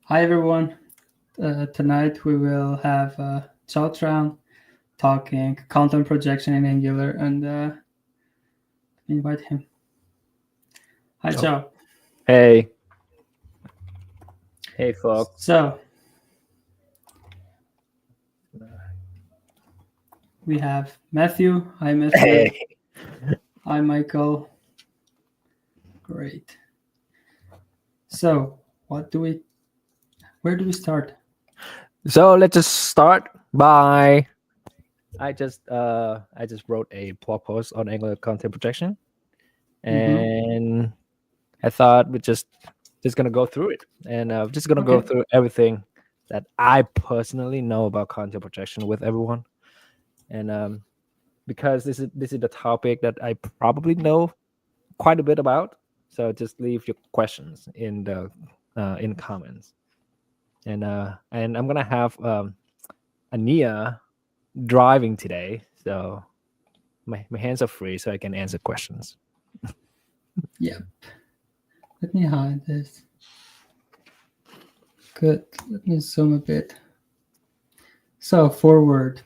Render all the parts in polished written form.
Hi everyone. Tonight we will have Chau Tran talking content projection in Angular and invite him. Hi Oh. Chau. Hey. Hey, folks. So we have Matthew. Hi Matthew. Hey. Hi Michael. Great. So where do we start? So let's just start by I just wrote a blog post on Angular content projection, and I thought we're just gonna go through it, and just gonna go Okay. through everything that I personally know about content projection with everyone, and because this is the topic that I probably know quite a bit about, so just leave your questions in the comments, and I'm gonna have Ania driving today, so my hands are free, so I can answer questions. Yep. Let me hide this. Good. Let me zoom a bit. So forward.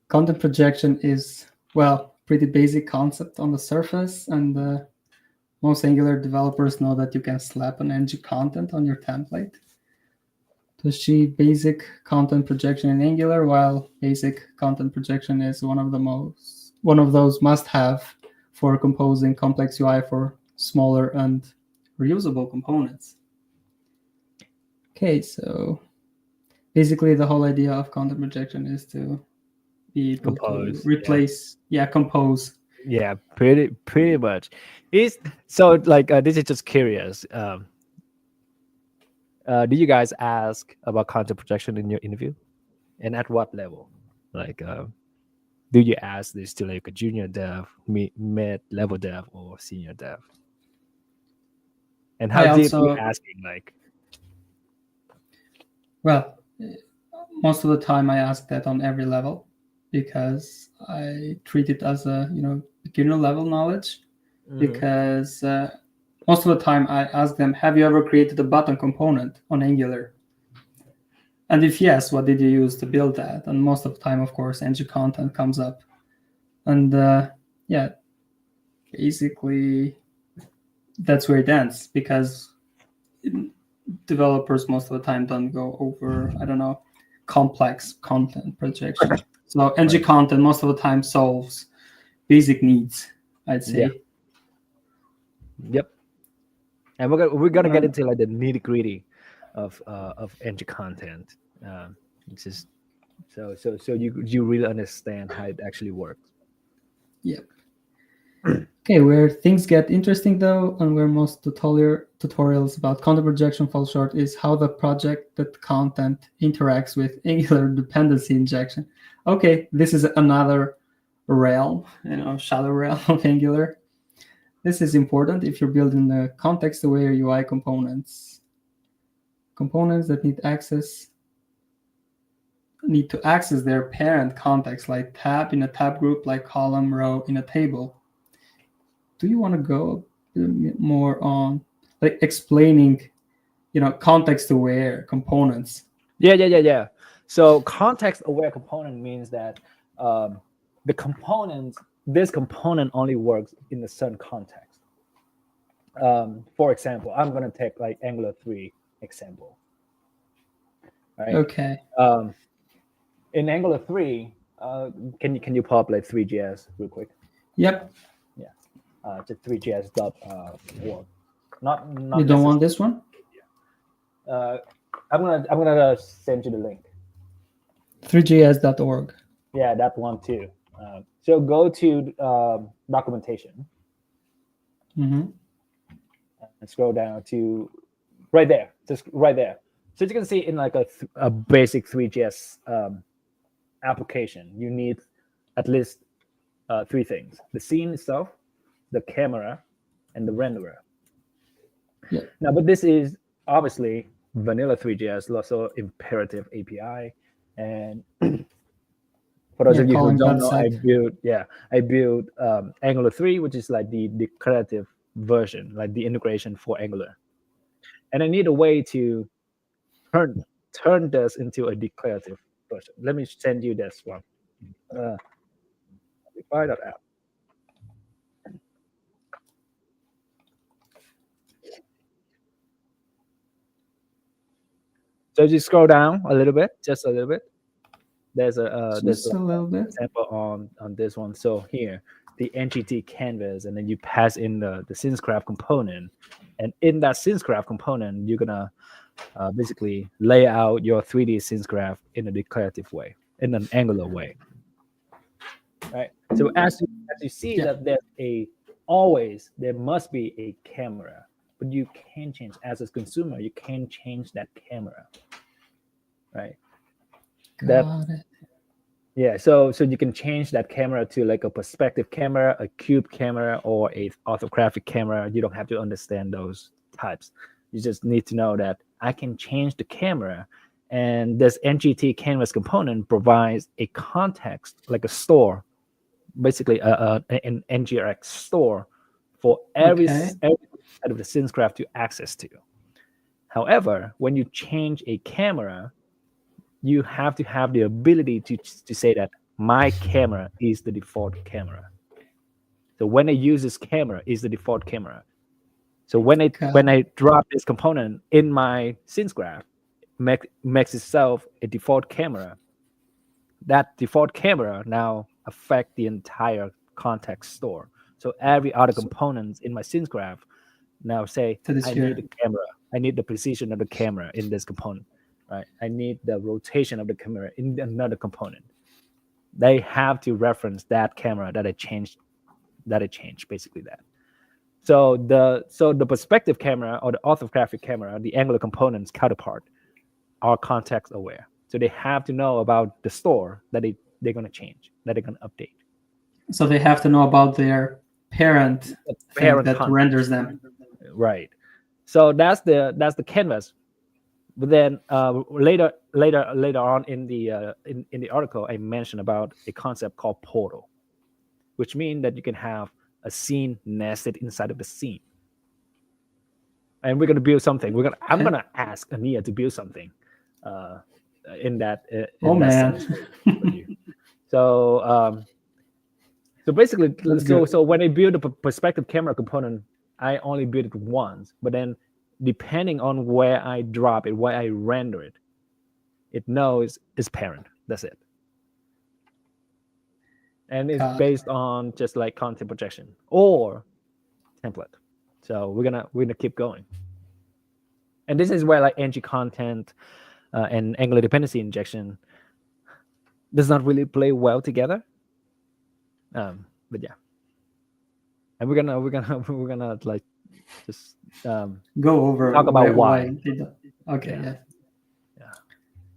Content projection is, well, pretty basic concept on the surface, and most Angular developers know that you can slap an ng content on your template to achieve basic content projection in Angular, while basic content projection is one of those must-have for composing complex UI for smaller and reusable components. Okay, so basically the whole idea of content projection is to be able Compose, to replace, compose. yeah, pretty much. Is so like this is just curious. Do you guys ask about content projection in your interview, and at what level? Like, do you ask this to like a junior dev, mid level dev, or senior dev? And how I deep you also, asking? Like, well, most of the time I ask that on every level because I treat it as a beginner level knowledge. Because most of the time I ask them, have you ever created a button component on Angular? And if yes, what did you use to build that? And most of the time, of course, ngContent comes up. And basically that's where it ends, because developers most of the time don't go over, I don't know, complex content projection. So ngContent most of the time solves basic needs, I'd say. yep. And we're gonna get into like the nitty gritty of ng content. It's just so you really understand how it actually works. Yep. Okay, where things get interesting though, and where most tutorials about content projection fall short, is how the projected content interacts with Angular dependency injection. Okay, this is another realm, shadow realm of Angular. This is important if you're building the context-aware UI components. Components that need to access their parent context, like tab in a tab group, like column, row in a table. Do you want to go more on like explaining, context-aware components? Yeah. So context-aware component means that the this component only works in a certain context. For example, I'm gonna take like Angular 3 example. Right. Okay. In Angular 3, can you pop like 3GS real quick? Yep. Yeah. Just 3gs.org. Not You don't want this one? I'm gonna send you the link. 3gs.org. Yeah, that one too. So go to documentation. Mm-hmm. And scroll down to right there, just right there. So you can see in like a basic 3GS application, you need at least three things: the scene itself, the camera, and the renderer. Yeah. Now, but this is obviously vanilla 3GS, also imperative API. And for those of you who don't know, I built Angular 3, which is like the declarative version, like the integration for Angular. And I need a way to turn this into a declarative version. Let me send you this one. Lifecycle.app. So if you scroll down a little bit, just a little bit, there's Just a little bit. example on this one. So here, the NGT canvas, and then you pass in the scenes graph component, and in that scenes graph component, you're gonna basically lay out your 3D scenes graph in a declarative way, in an angular way, right? So as you see that there must be a camera, but you can change as a consumer. You can change that camera, right? Got it. Yeah, so you can change that camera to like a perspective camera, a cube camera, or a orthographic camera. You don't have to understand those types. You just need to know that I can change the camera, and this NGT canvas component provides a context, like a store, basically an NGRX store for every side of the scenes graph to access to. However, when you change a camera, you have to have the ability to say that my camera is the default camera. So when I use this camera is the default camera. So when I drop this component in my scenes graph, makes itself a default camera. That default camera now affect the entire context store. So every other components in my scenes graph now say, I need the camera. I need the precision of the camera in this component. Right? I need the rotation of the camera in another component. They have to reference that camera that I changed, basically that. So the perspective camera or the orthographic camera, the angular components counterpart, are context aware. So they have to know about the store that they're going to change, that they're going to update. So they have to know about their parent thing that renders them. Right. So that's the canvas. But then later on in the article, I mentioned about a concept called portal, which means that you can have a scene nested inside of the scene. And we're gonna build something. I'm gonna ask Ania to build something in that. So so basically, so when I build a perspective camera component, I only build it once, but then depending on where I drop it, where I render it, it knows its parent. That's it. And it's based on just like content projection or template. So we're gonna keep going. And this is where like ng content and Angular dependency injection does not really play well together. But yeah. And we're gonna like just go over talk about why. Yeah.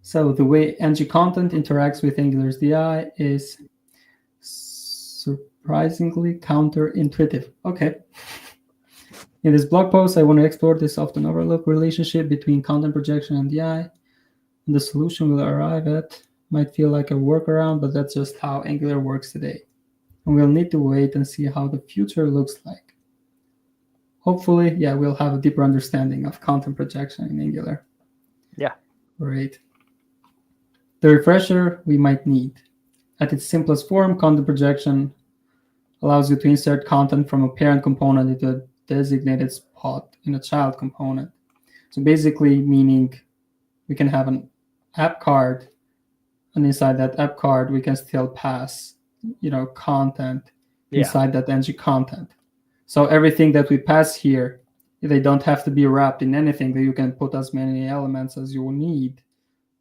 So the way ng content interacts with Angular's DI is surprisingly counterintuitive. Okay. In this blog post, I want to explore this often overlooked relationship between content projection and DI. And the solution we'll arrive at might feel like a workaround, but that's just how Angular works today. And we'll need to wait and see how the future looks like. Hopefully, we'll have a deeper understanding of content projection in Angular. Yeah. Great. The refresher we might need. At its simplest form, content projection allows you to insert content from a parent component into a designated spot in a child component. So basically meaning we can have an app card, and inside that app card, we can still pass, content inside that ng content. So everything that we pass here, they don't have to be wrapped in anything. That you can put as many elements as you need,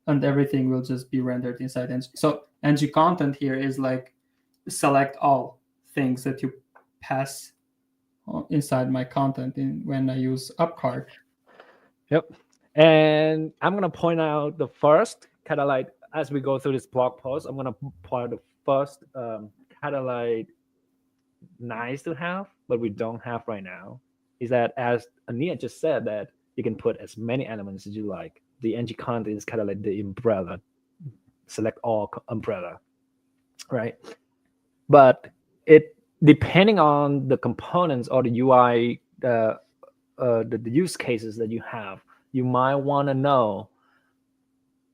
and everything will just be rendered inside ng. So ng content here is like select all things that you pass inside my content when I use app card. Yep. And I'm gonna point out the first kind of like as we go through this blog post, I'm gonna point out the first kind of like nice to have, but we don't have right now, is that as Ania just said, that you can put as many elements as you like. The ng content is kind of like the umbrella, select all umbrella, right? But it depending on the components or the UI, the use cases that you have, you might want to know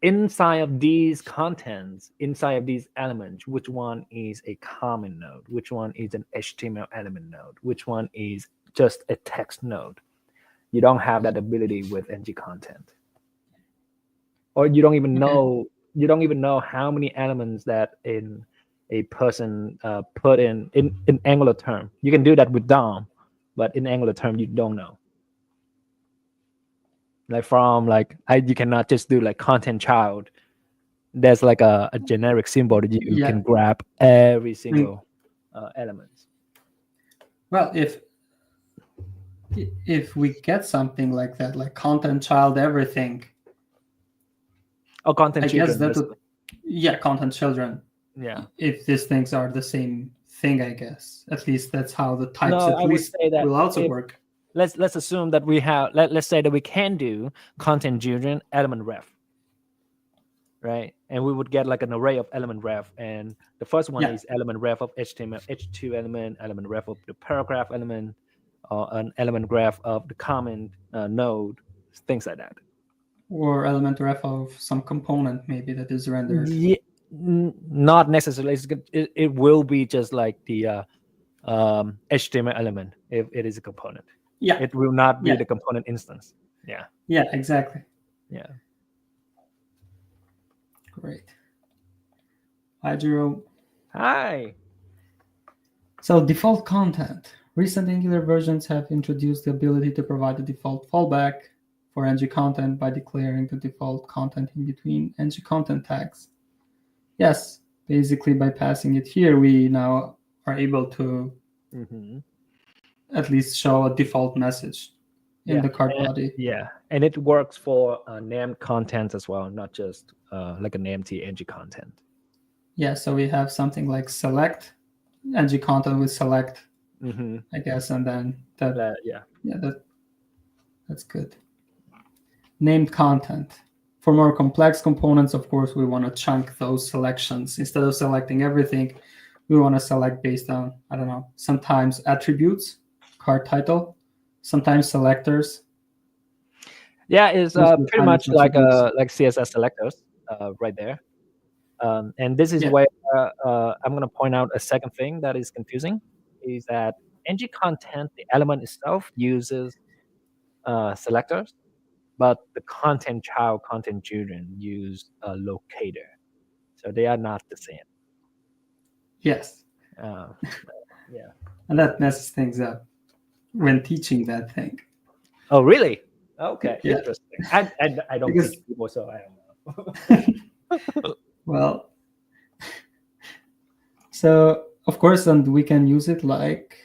inside of these contents, inside of these elements, which one is a common node, which one is an HTML element node, which one is just a text node. You don't have that ability with ngContent, or you don't even know how many elements that in a person put in Angular term. You can do that with DOM, but in Angular term you don't know. You cannot just do like content child. There's like a generic symbol that you can grab every single element. Well, if we get something like that, like content child everything. Oh, content children. Guess that would, content children. Yeah. If these things are the same thing, I guess. At least that's how the types will also work. Let's assume that we have let's say that we can do content children element ref, right? And we would get like an array of element ref, and the first one is element ref of HTML H2 element ref of the paragraph element, or an element ref of the comment node, things like that. Or element ref of some component maybe that is rendered. Yeah, not necessarily. It will be just like the HTML element if it is a component. Yeah, it will not be the component instance. Yeah, exactly. Yeah. Great. Hi, Jerome. Hi. So default content. Recent Angular versions have introduced the ability to provide the default fallback for ngContent by declaring the default content in between ngContent tags. Yes, basically by passing it here, we now are able to at least show a default message in the card body. Yeah, and it works for named content as well, not just like an empty ngContent. Yeah, so we have something like select ngContent with select, I guess, and then that. That's good. Named content. For more complex components, of course, we want to chunk those selections. Instead of selecting everything, we want to select based on, I don't know, sometimes attributes, card title, sometimes selectors. Yeah, it's pretty much like CSS selectors right there. And this is where I'm going to point out a second thing that is confusing, is that ngContent, the element itself, uses selectors, but the content child, content children use a locator. So they are not the same. Yes. Yeah. And that messes things up when teaching that thing. Oh, really? Okay. Yeah. Interesting. I don't teach people, so I don't know. Well, so of course, and we can use it like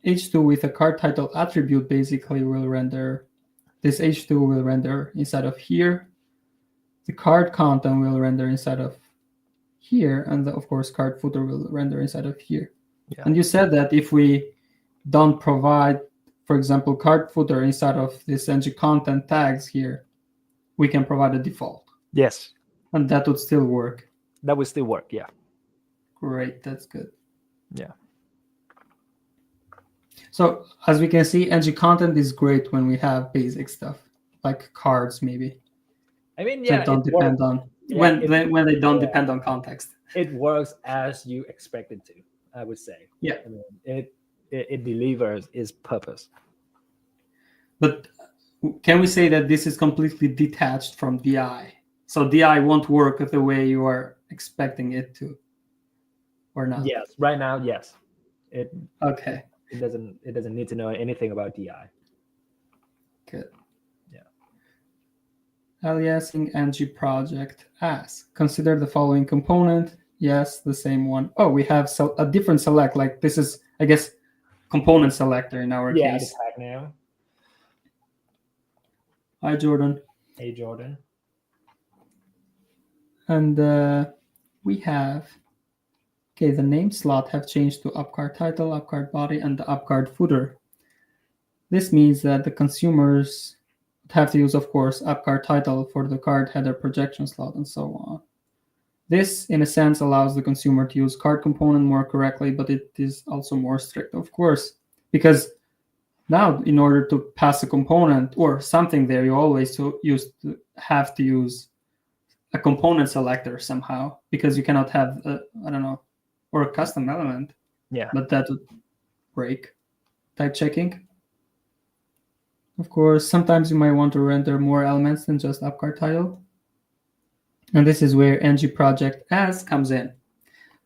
H2 with a card title attribute basically will render, this H2 will render inside of here. The card content will render inside of here, and of course card footer will render inside of here. Yeah. And you said that if we don't provide, for example, card footer inside of this ngContent tags here, we can provide a default. Yes. And that would still work. That would still work, yeah. Great, that's good. Yeah. So as we can see, ngContent is great when we have basic stuff like cards, maybe. I mean, yeah, that don't depend on when they don't depend on context. It works as you expect it to, I would say. Yeah. I mean, it delivers its purpose. But can we say that this is completely detached from DI? So DI won't work the way you are expecting it to, or not? Yes, right now, yes. Okay. It doesn't need to know anything about DI. Good. Yeah. Aliasing ngProjectAs. Consider the following component. Yes, the same one. Oh, we have a different select. Like this is, I guess, component selector in our case. Yeah, the tag name. Hi, Jordan. Hey, Jordan. And we have, okay, the name slot have changed to upcard title, upcard body, and the upcard footer. This means that the consumers have to use, of course, upcard title for the card header projection slot and so on. This, in a sense, allows the consumer to use card component more correctly, but it is also more strict, of course, because now in order to pass a component or something there, you always have to use a component selector somehow, because you cannot have I don't know, or a custom element. Yeah. But that would break type checking. Of course, sometimes you might want to render more elements than just app card title. And this is where ngProjectAs comes in.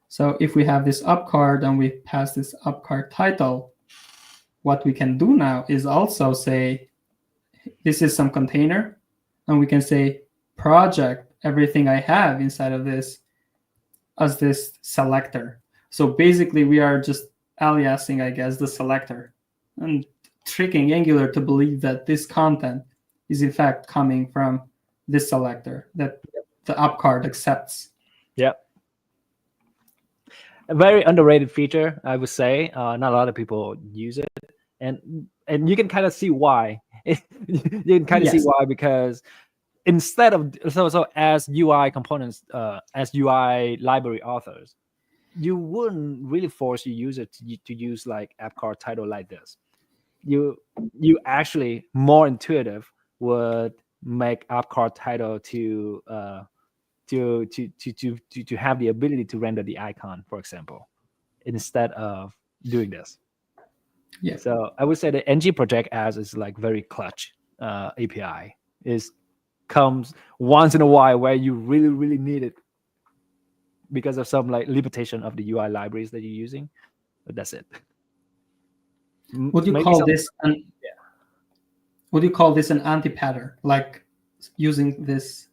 So if we have this app card and we pass this app card title, what we can do now is also say, this is some container, and we can say project everything I have inside of this as this selector. So basically we are just aliasing, I guess, the selector and tricking Angular to believe that this content is in fact coming from this selector that the app card accepts. Yeah. A very underrated feature, I would say. Not a lot of people use it, and you can kind of see why. You can kind of see why, because instead of so as UI components, as UI library authors, you wouldn't really force your user to use like app card title like this. You actually more intuitive would make app card title to have the ability to render the icon, for example, instead of doing this. Yeah. So I would say the ngProjectAs is like very clutch API. Is comes once in a while where you really need it because of some like limitation of the UI libraries that you're using. But that's it. Would you call this an would you call this an anti-pattern, like using this?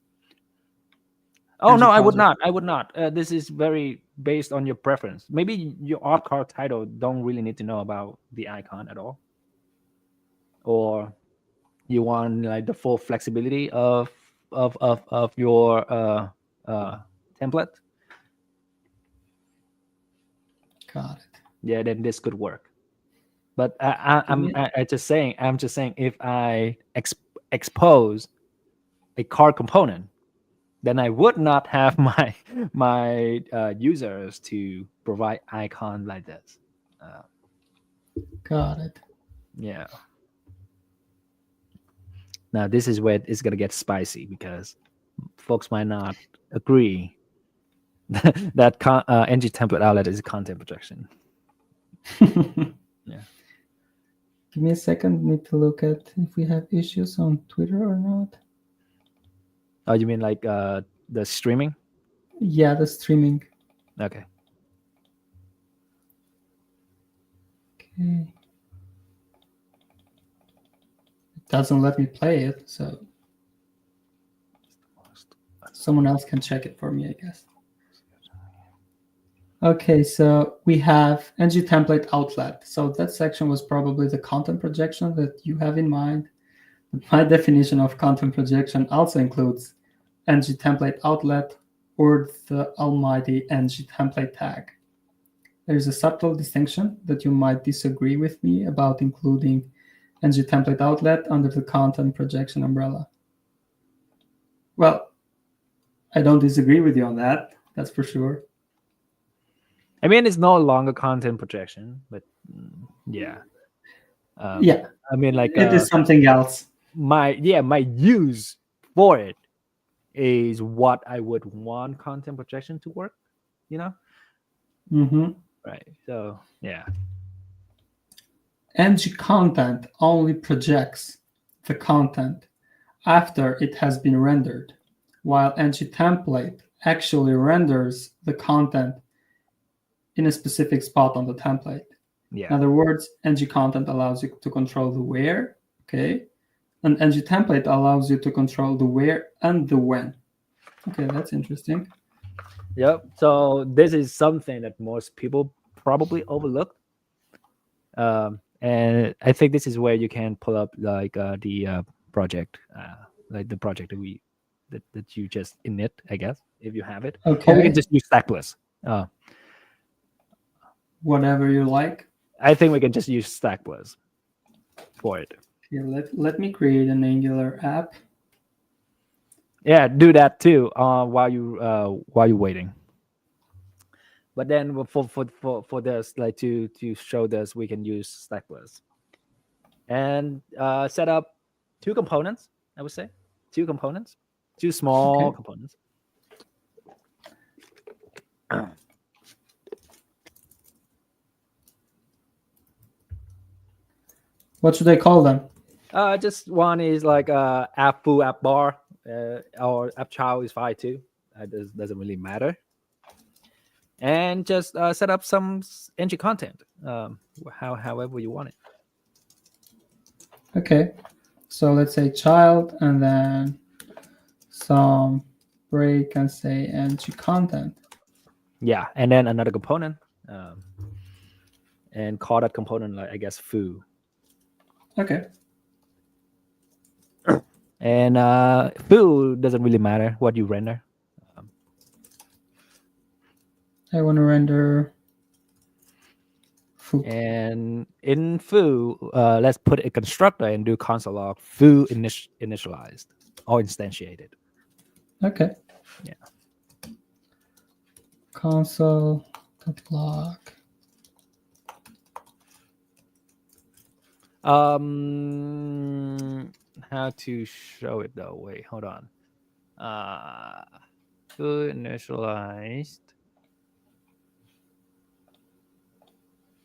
Oh no, I would not. I would not. This is very based on your preference. Maybe your app card title don't really need to know about the icon at all, or you want like the full flexibility of your template. Got it. Yeah, then this could work. But I'm just saying if I expose a card component, then I would not have my users to provide icon like this. Got it. Yeah. Now this is where it's gonna get spicy, because folks might not agree that NgTemplateOutlet is a content projection. Yeah. Give me a second. Need to look at if we have issues on Twitter or not. Oh, you mean like the streaming? Yeah, the streaming. Okay. Okay. It doesn't let me play it, so someone else can check it for me, I guess. Okay, so we have ngTemplateOutlet. So that section was probably the content projection that you have in mind. My definition of content projection also includes ngTemplateOutlet or the almighty ngTemplate tag. There's a subtle distinction that you might disagree with me about including ngTemplateOutlet under the content projection umbrella. Well, I don't disagree with you on that, that's for sure. I mean, it's no longer content projection, but yeah. Yeah. I mean, like it is something else. My use for it is what I would want content projection to work, you know? Mm-hmm. Right. So yeah. ngContent only projects the content after it has been rendered, while ngTemplate actually renders the content in a specific spot on the template. Yeah. In other words, ngContent allows you to control the where, okay? And ngTemplate allows you to control the where and the when. Okay, that's interesting. Yep. So this is something that most people probably overlook. And I think this is where you can pull up like the project, like the project that you just init, I guess, if you have it. Okay. Or we can just use Stack+. Whatever you like. I think we can just use Stack+ for it. Okay, let me create an Angular app. Yeah, do that too while you're waiting. But then for this, like to show this, we can use Stack+ and set up two components. I would say two components, two small components. What should I call them? Just one is like app foo, app bar, or app chow is fine too. Doesn't really matter. And just set up some ng content, however you want it. Okay, so let's say child and then some break and say ng content. Yeah, and then another component, and call that component like I guess foo. Okay. And foo doesn't really matter what you render. I want to render foo. And in foo, let's put a constructor and do console log foo initialized or instantiated. Okay. Yeah. Console.log. How to show it though? Wait, hold on. Foo initialized.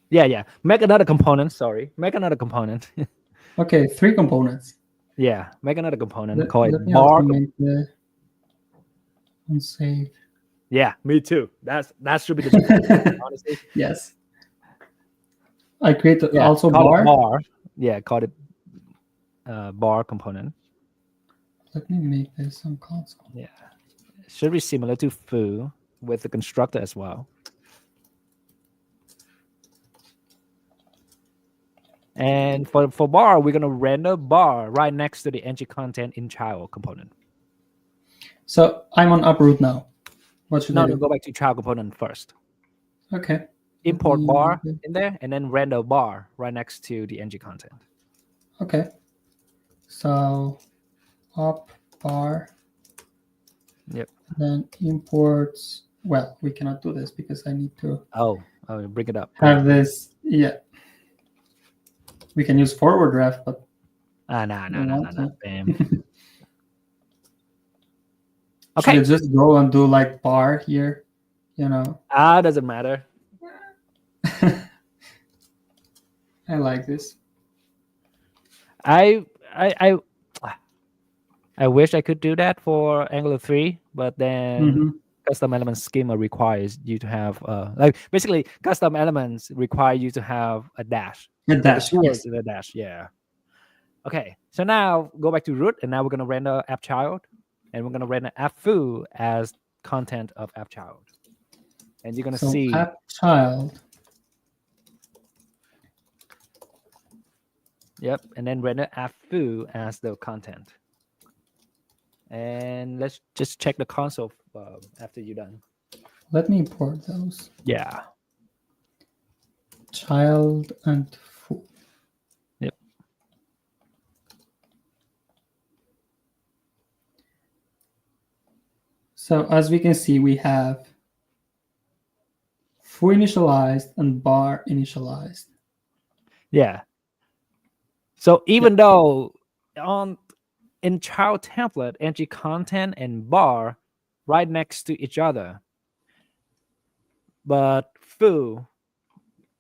Yeah. Make another component. Sorry, make another component. Okay, 3 components. Yeah, make another component. Let Call it me bar. also make the unsave. Yeah, me too. That should be the honestly. Yes. I create Yeah, also call bar. it bar. Yeah, call it bar component. Let me make this on console. Yeah, it should be similar to foo with the constructor as well. And for bar, we're gonna render bar right next to the ng content in child component. So I'm on uproot now. What should I do? Go back to child component first. Okay. Import bar in there, and then render bar right next to the ng content. Okay. So up bar. Yep. Then imports. Well, we cannot do this because I need to. Oh, bring it up. Have this. Yeah. We can use forward ref, but. No. Bam. Okay. Should I just go and do like bar here? You know. Doesn't matter. I like this. I wish I could do that for Angular 3, but then custom element schema requires you to have like basically custom elements require you to have a dash. A dash. Yes. A dash. Yeah. Okay. So now go back to root, and now we're gonna render app child, and we're gonna render app foo as content of app child, and you're gonna see app child. Yep, and then render app foo as the content. And let's just check the console after you're done. Let me import those. Yeah. Child and foo. Yep. So as we can see, we have foo initialized and bar initialized. Yeah. So even though in child template, ng content and bar right next to each other, but foo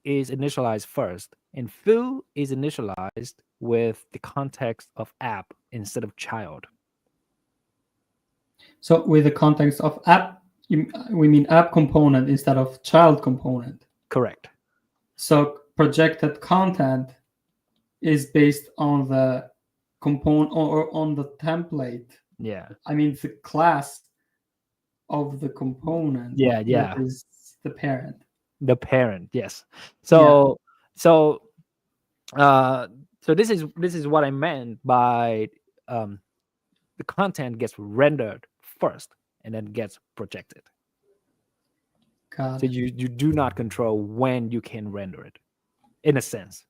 is initialized first, and foo is initialized with the context of app instead of child. So with the context of app, we mean app component instead of child component. Correct. So projected content is based on the component or on the template. Yeah. I mean the class of the component. Yeah. That is the parent. The parent, yes. So this is what I meant by the content gets rendered first and then gets projected. So you do not control when you can render it, in a sense.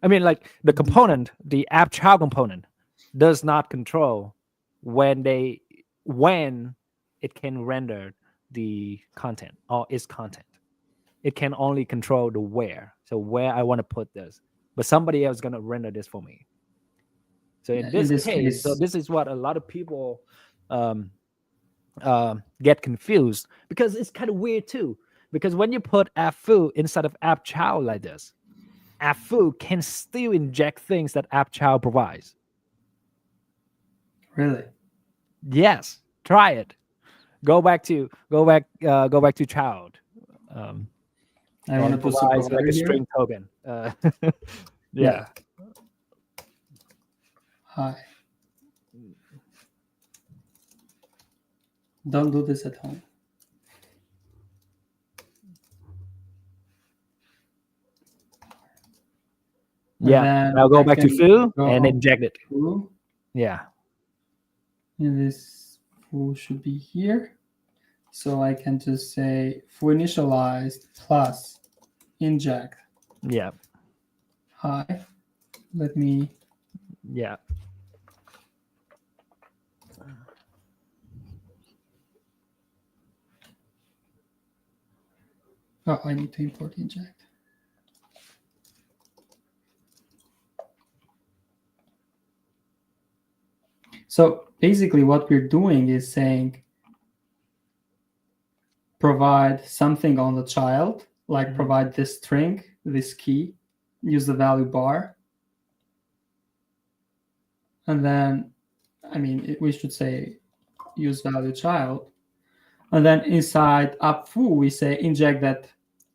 I mean, like the component, the app child component, does not control when it can render the content or its content. It can only control the where. So where I want to put this, but somebody else is going to render this for me. So in this case, so this is what a lot of people get confused, because it's kind of weird too. Because when you put app foo inside of app chow like this, app foo can still inject things that app chow provides. Really? Yes, try it. Go back to child. Um, I want to and put some provides like provider a here. string token. Yeah. Yeah. Hi. Don't do this at home. And Yeah. then Now go I back to can foo go and on inject it. foo, Yeah. and this foo should be here. So I can just say foo initialized plus inject. Yeah. Hi. Let me. Yeah. Oh, I need to import inject. So basically what we're doing is saying provide something on the child, like provide this string, this key, use the value bar. And then, I mean, we should say use value child. And then inside app foo, we say inject that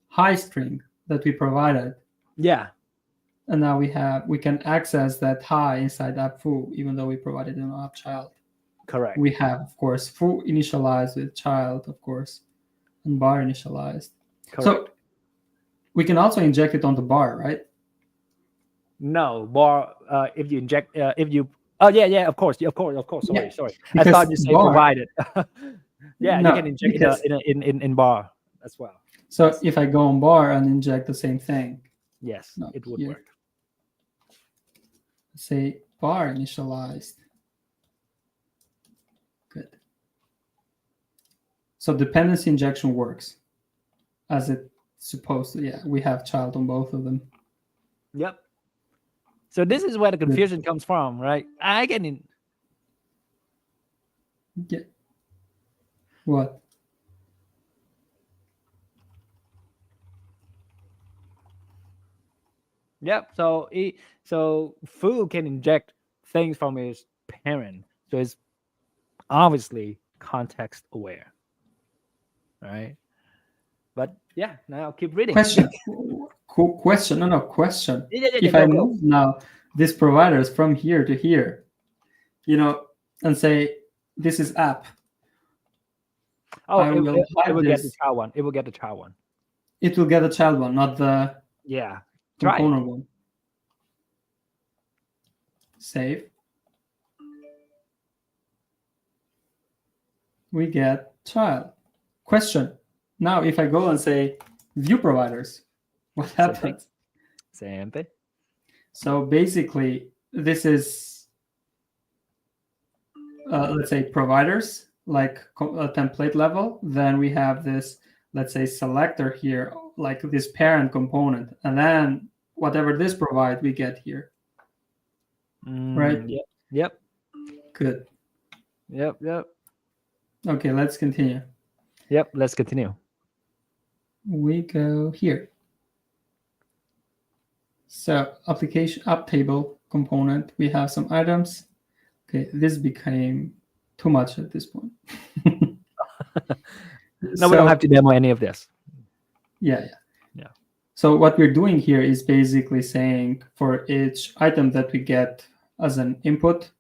hi string that we provided. Yeah. And now we can access that hi inside app foo, even though we provided an app child. Correct. We have, of course, foo initialized with child, of course, and bar initialized. Correct. So we can also inject it on the bar, right? No, bar. If you inject, if you. Oh yeah, of course. Sorry. Yeah, I because thought you said bar- provided. Yeah, No, you can inject because- in bar as well. So Yes. if I go on bar and inject the same thing, Yes, No, it would here. work. say bar initialized. Good. So dependency injection works as it's supposed to. Yeah, we have child on both of them. Yep. So this is where the confusion comes from, right? I can Yeah. What? Yep. So foo can inject things from his parent, so it's obviously context aware, right? But yeah, now keep reading. Question. Cool question. No, question. Yeah, If go, I go. move now these providers from here to here, and say this is app, Oh, I it will hide will get the this. child one. It will get the child one. It will get the child one, not the Yeah. Try it. component one. Save. We get child. Question. Now, if I go and say view providers, what happens? Same thing. So basically, this is, let's say, providers, like a template level. Then we have this, let's say, selector here, like this parent component. And then whatever this provides, we get here. Right? Yep. Good. Yep. Okay, let's continue. Yep. Let's continue. We go here. So application app table component, we have some items. Okay, this became too much at this point. No, we don't have to demo any of this. Yeah. So what we're doing here is basically saying for each item that we get as an input,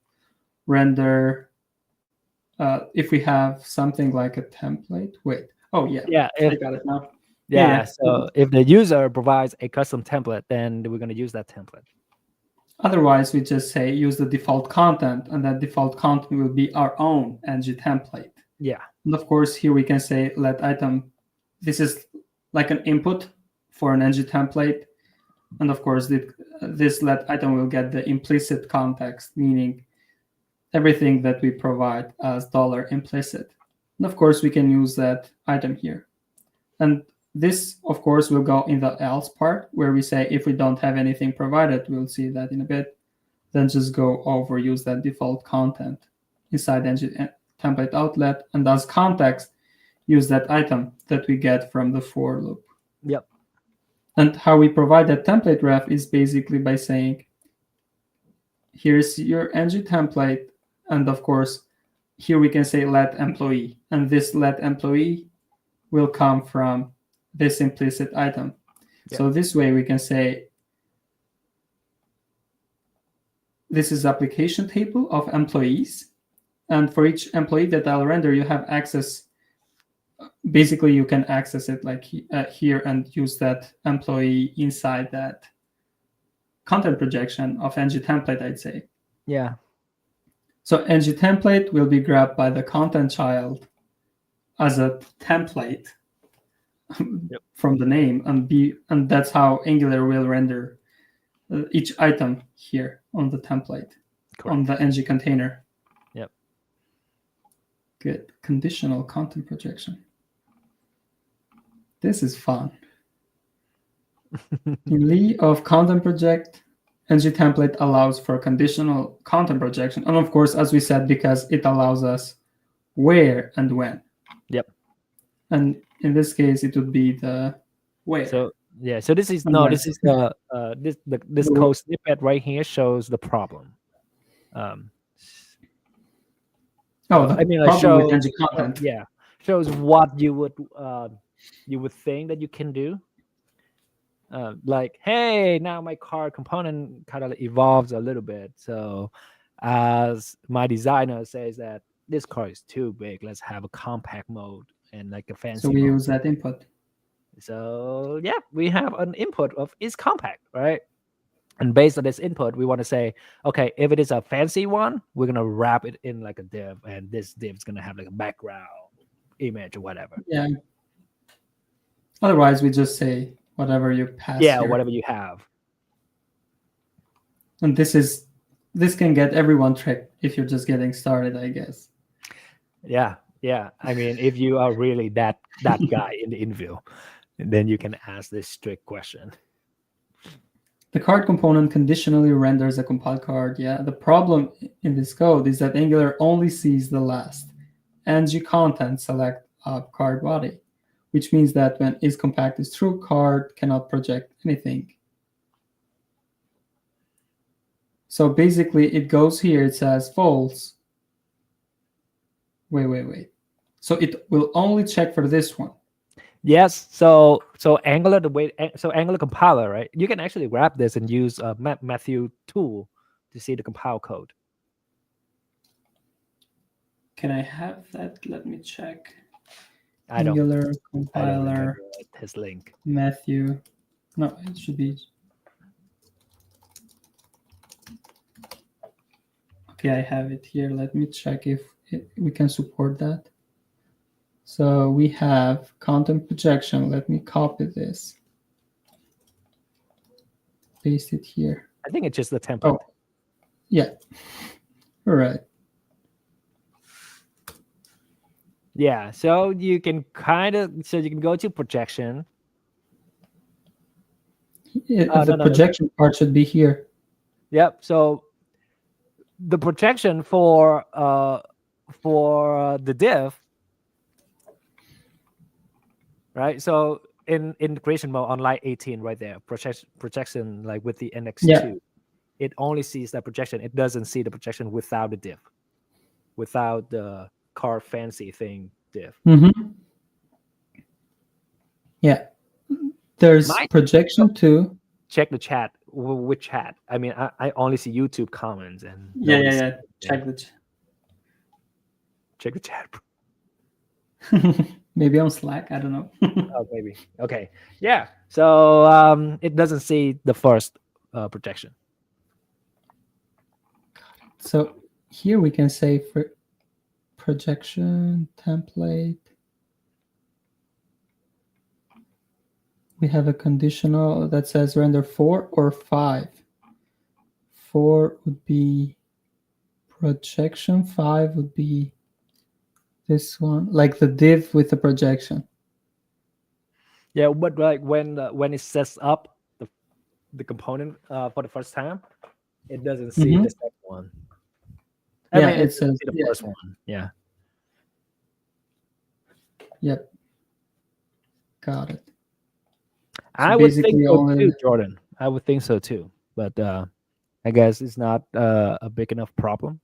render, if we have something like a template. Wait. Oh, yeah. Yeah. I got it now. Yeah. So if the user provides a custom template, then we're going to use that template. Otherwise, we just say use the default content, and that default content will be our own ngTemplate. Yeah. And of course, here we can say let item. This is like an input for an ngTemplate. And of course, this let item will get the implicit context, meaning everything that we provide as $implicit. And of course, we can use that item here. And this, of course, will go in the else part where we say if we don't have anything provided, we'll see that in a bit, then just go over, use that default content inside template outlet, and as context, use that item that we get from the for loop. Yep. And how we provide that template ref is basically by saying, here's your ng template, and of course, here we can say let employee, and this let employee will come from this implicit item. Yep. So this way we can say, this is application table of employees, and for each employee that I'll render, you have access. Basically, you can access it like here and use that employee inside that content projection of ngTemplate, I'd say. Yeah. So ngTemplate will be grabbed by the content child as a template from the name, and that's how Angular will render each item here on the template. Correct. On the ng container. Yep. Good. Conditional content projection. This is fun. In lieu of content project, ngTemplate allows for conditional content projection. And of course, as we said, because it allows us where and when. Yep. And in this case, it would be the where. So yeah, so this is the this code snippet right here shows the problem. Problem with ng content. Yeah, shows what you would think that you can do. Like, hey, now my card component kind of evolves a little bit. So as my designer says that this card is too big, let's have a compact mode and like a fancy So we mode. use that input. So yeah, we have an input of is compact, right? And based on this input, we want to say, okay, if it is a fancy one, we're going to wrap it in like a div, and this div is going to have like a background image or whatever. Yeah. Otherwise, we just say whatever you pass. Yeah, here. whatever you have. And this can get everyone tricked if you're just getting started, I guess. Yeah. I mean, if you are really that guy in the interview, then you can ask this strict question. The card component conditionally renders a compiled card. Yeah, the problem in this code is that Angular only sees the last ng content select of card body, which means that when is compact is true, card cannot project anything. So basically, it goes here. It says false. Wait. So it will only check for this one. Yes. So Angular Angular compiler, right? You can actually grab this and use a Matthew tool to see the compile code. Can I have that? Let me check. Angular compiler. His link. Matthew. No, it should be. Okay, I have it here. Let me check if we can support that. So we have content projection. Let me copy this. Paste it here. I think it's just the template. Oh, yeah. All right. Yeah, so you can go to projection. The projection part should be here. Yep. So the projection for the div, right? So in integration mode on line 18, right there, projection like with the NX2, it only sees that projection. It doesn't see the projection without the div, without the card fancy thing div. Mm-hmm. Yeah, there's projection too. Check the chat. Which chat? I mean, I only see YouTube comments and yeah. Check the chat. Maybe on Slack. I don't know. Oh, maybe. Okay. Yeah. So it doesn't see the first projection. So here we can say for projection template, we have a conditional that says render 4 or 5. 4 would be projection, 5 would be this one, like the div with the projection. Yeah, but like when it sets up the component for the first time, it doesn't see the second one. It says the first one. Yeah. Yep. Got it. I would think basically so only too, Jordan. I would think so too. But I guess it's not a big enough problem.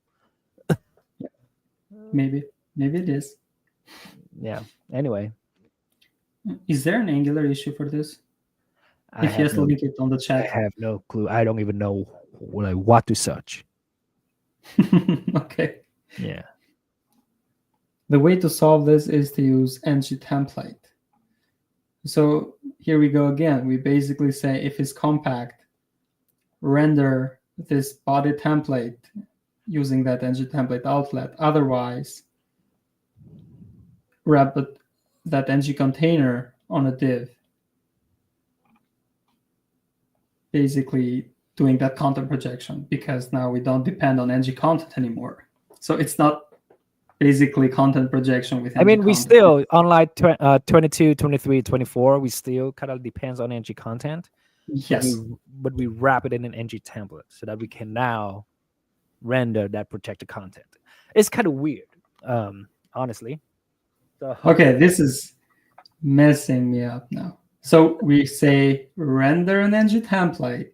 maybe it is. Yeah. Anyway, Is there an Angular issue for this? I If have yes, no link it on the I chat. have no clue. I don't even know like what to search. Okay. Yeah. The way to solve this is to use ngTemplate. So here we go again. We basically say if it's compact, render this body template using that ngTemplateOutlet. Otherwise, wrap that ng container on a div. Basically doing that content projection, because now we don't depend on ng content anymore. So it's not basically content projection with ng I mean, we content. still, unlike 22, 23, 24, we still kind of depends on ng content. Yes. But we wrap it in an ng template so that we can now render that protected content. It's kind of weird, honestly. So, Okay, this is messing me up now. So we say render an ng template,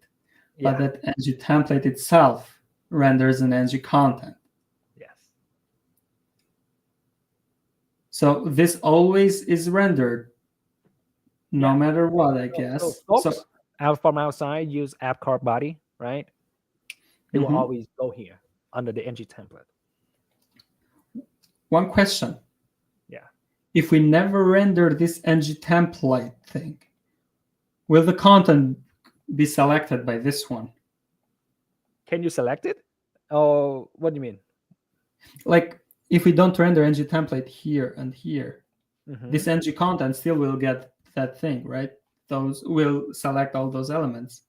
yeah. but that ng template itself renders an ng content. Yes. So this always is rendered, no Yeah. matter what, I guess. So folks out from outside use app card body, right? They will always go here under the ng template. One question. Yeah. If we never render this ng template thing, will the content be selected by this one? Can you select it? Oh, what do you mean? Like, if we don't render ng template here and here, this ng content still will get that thing, right? Those will select all those elements.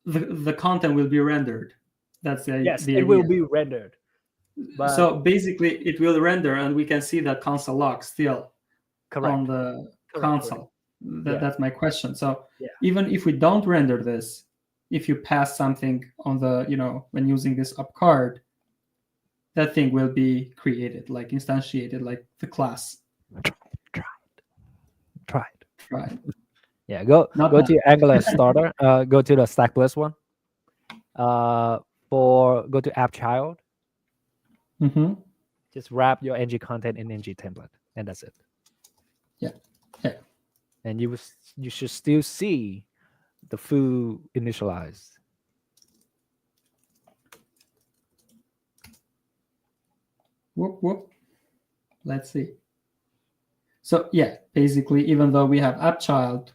The content will be rendered. That's the yes, the it idea. will be rendered. But so basically, it will render, and we can see that console log still correct. on the console. Correct. That's my question. So Yeah. even if we don't render this, if you pass something on the, when using this up card, that thing will be created, like instantiated, like the class. Try. Yeah, go to your Angular starter. Go to the Stack Bliss one. Go to app child. Just wrap your ng content in ng template, and that's it. Yeah. And you should still see the foo initialized. Whoop. Let's see. So yeah, basically, even though we have app child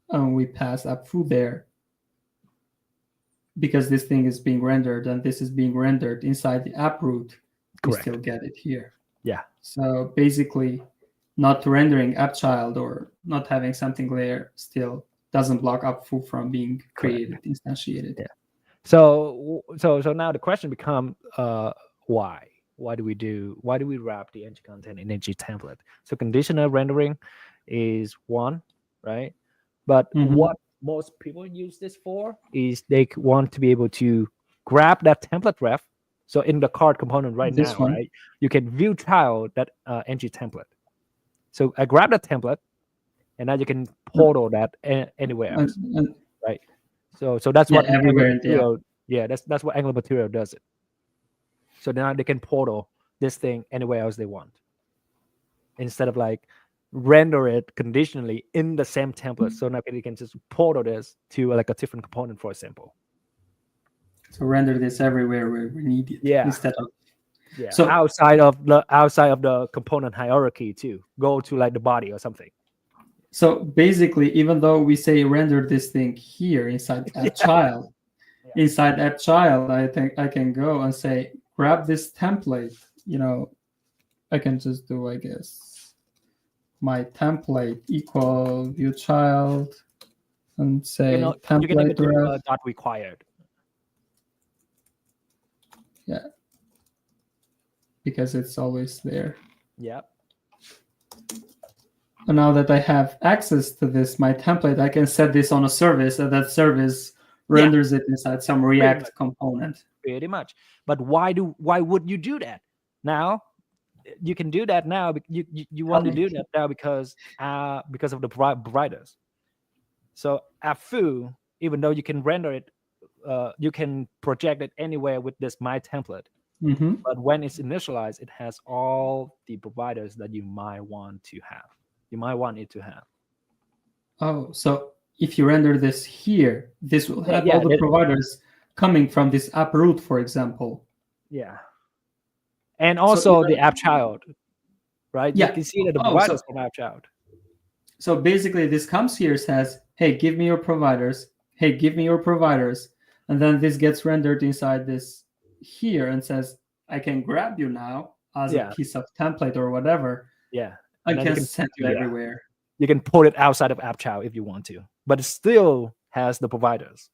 and we pass app foo there, because this thing is being rendered and this is being rendered inside the app root, we still get it here. Yeah. So basically, not rendering app child or not having something there still doesn't block app foo from being created, instantiated. Yeah. So now the question becomes, why? Why do we wrap the ng content in ng template? So conditional rendering is one, right? But what most people use this for is they want to be able to grab that template ref. So in the card component now, right, you can view child that ng template. So I grab that template, and now you can portal that anywhere else, right? So that's what everywhere. that's what Angular Material does it. So now they can portal this thing anywhere else they want, instead of like render it conditionally in the same template. So now they can just portal this to like a different component, for example. So render this everywhere where we need it. Yeah. Instead of so outside of the component hierarchy too. Go to like the body or something. So basically, even though we say render this thing here inside app child, inside app child, I think I can go and say grab this template. I can just do, I guess, my template equal view child and say template you can even do dot required. Yeah. Because it's always there. Yeah. And now that I have access to this, my template, I can set this on a service, and that service renders it inside some React component. Pretty much. But why would you do that? Now, you can do that now. You want to do that now because of the providers. So app foo, even though you can render it, you can project it anywhere with this my template. Mm-hmm. But when it's initialized, it has all the providers that you might want to have. You might want it to have. Oh, so if you render this here, this will have Yeah, all the providers coming from this app root, for example. yeah. And also the app child, right? Yeah. You can see that the Oh, providers from app child. So basically, this comes here, says, hey, give me your providers. Hey, give me your providers. And then this gets rendered inside this here and says, I can grab you now as a piece of template or whatever. Yeah. And can send you everywhere. You can pull it outside of app child if you want to, but it still has the providers.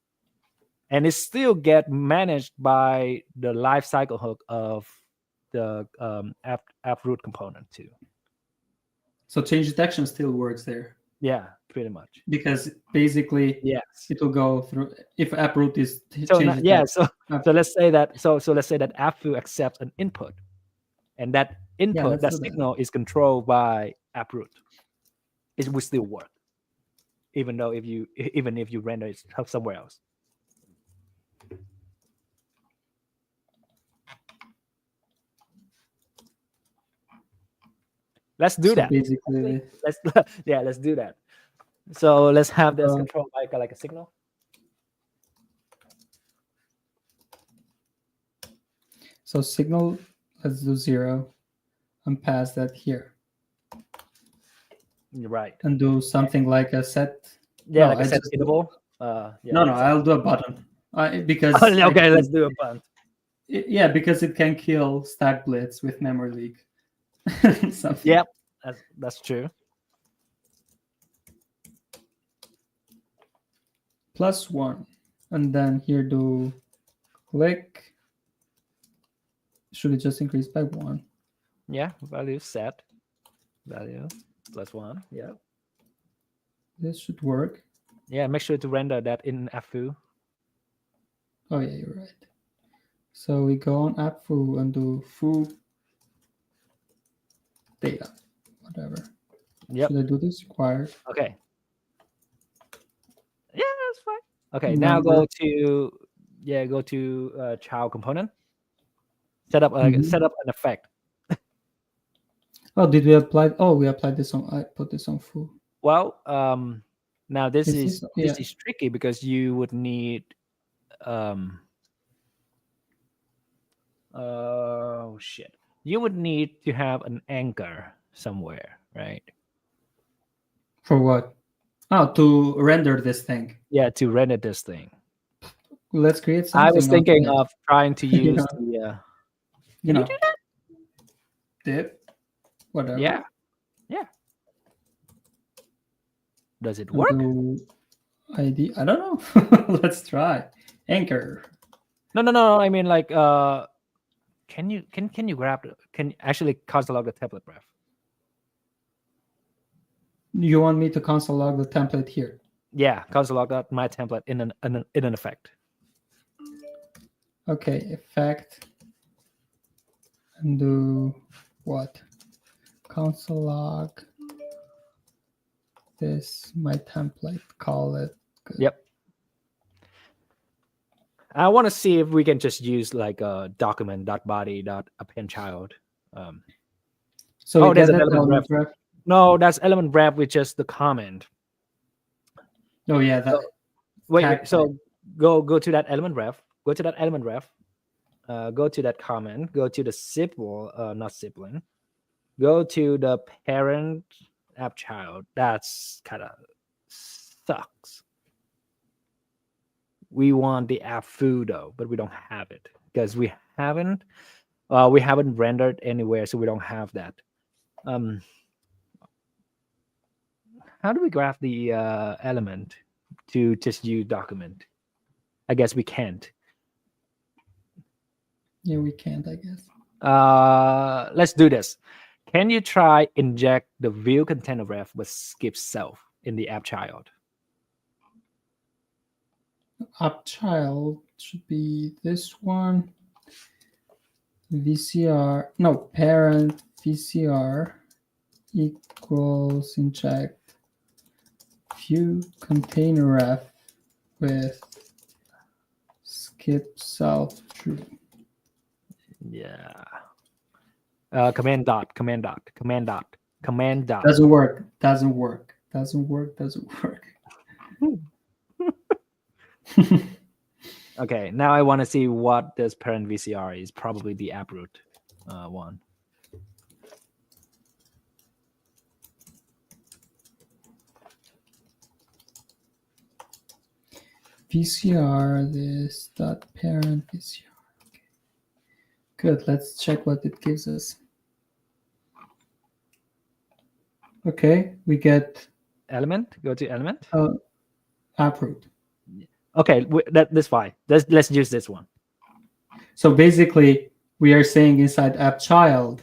And it still get managed by the lifecycle hook of the app root component too. So change detection still works there. Yeah, pretty much. Because basically, yes, it will go through if app root is so let's say that let's say that app foo accepts an input, and that input that signal is controlled by app root. It will still work, even if you render it somewhere else. Let's do that. Basically, let's do that. So let's have this control like a signal. So signal, let's do 0 and pass that here. You're right. And do something like a set. Yeah, like a set interval. No, I'll do a button. Because okay, let's do a button. Yeah, because it can kill stack blitz with memory leak. Yep, that's true. +1, and then here do click. Should it just increase by 1? Yeah, value set. Value +1. Yeah. This should work. Yeah, make sure to render that in app foo. Oh yeah, you're right. So we go on app foo and do foo data, whatever. Yep. Should I do this required? Okay. Yeah, that's fine. Okay, now go to Chau component. Set up an effect. Oh, did we apply? Oh, we applied this on. I put this on foo. Well, now this is tricky because you would need oh shit. You would need to have an anchor somewhere, right? For what? Oh, to render this thing. Yeah, to render this thing. Let's create something. I was thinking of trying to use the you do that? Dip. Whatever. Yeah. Does it work? ID. I don't know. Let's try. Anchor. No. I mean, like, can you grab? Can you actually console log the template ref? You want me to console log the template here? Yeah, console log that my template in an effect. Okay, effect. And do what? Console log this my template. Call it. Good. Yep. I want to see if we can just use like a document.body.append child. So there's an element ref. No, that's element ref with just the comment. Oh yeah, that. Wait. So go to that element ref. Go to that element ref. Go to that comment. Go to the sibling, not sibling. Go to the parent app child. That's kind of sucks. We want the app foo though, but we don't have it because we haven't rendered anywhere, so we don't have that. How do we graph the element to just use document? I guess we can't. Yeah, we can't, I guess. Let's do this. Can you try inject the view container ref with skip self in the app child? App child should be this one. VCR, no, parent VCR equals inject view container ref with skip self true. Yeah. Command dot. Doesn't work. Okay, now I want to see what this parent VCR is. Probably the uproot one. VCR this dot parent VCR. Okay. Good. Let's check what it gives us. Okay, we get Element. Go to element. uproot. Okay, that's fine. Let's use this one. So basically, we are saying inside app child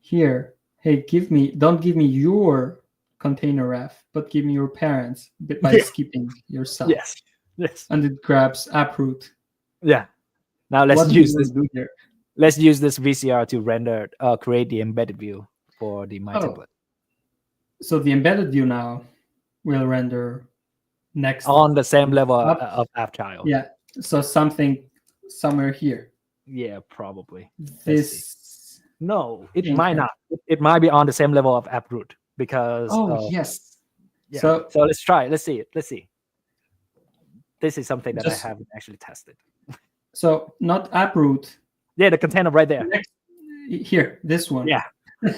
here, hey, don't give me your container ref, but give me your parents by skipping yourself. Yes. And it grabs uproot. Yeah. Now let's What use do we this. do here? Let's use this VCR to render, create the embedded view for the template. So the embedded view now will render next on the same level of app child. Yeah. So something somewhere here. Yeah, probably. This. No, it might not. It might be on the same level of app root because. Yes. Yeah. So let's try. Let's see. This is something that I haven't actually tested. So not app root. Yeah, the container right there. Here, this one. Yeah.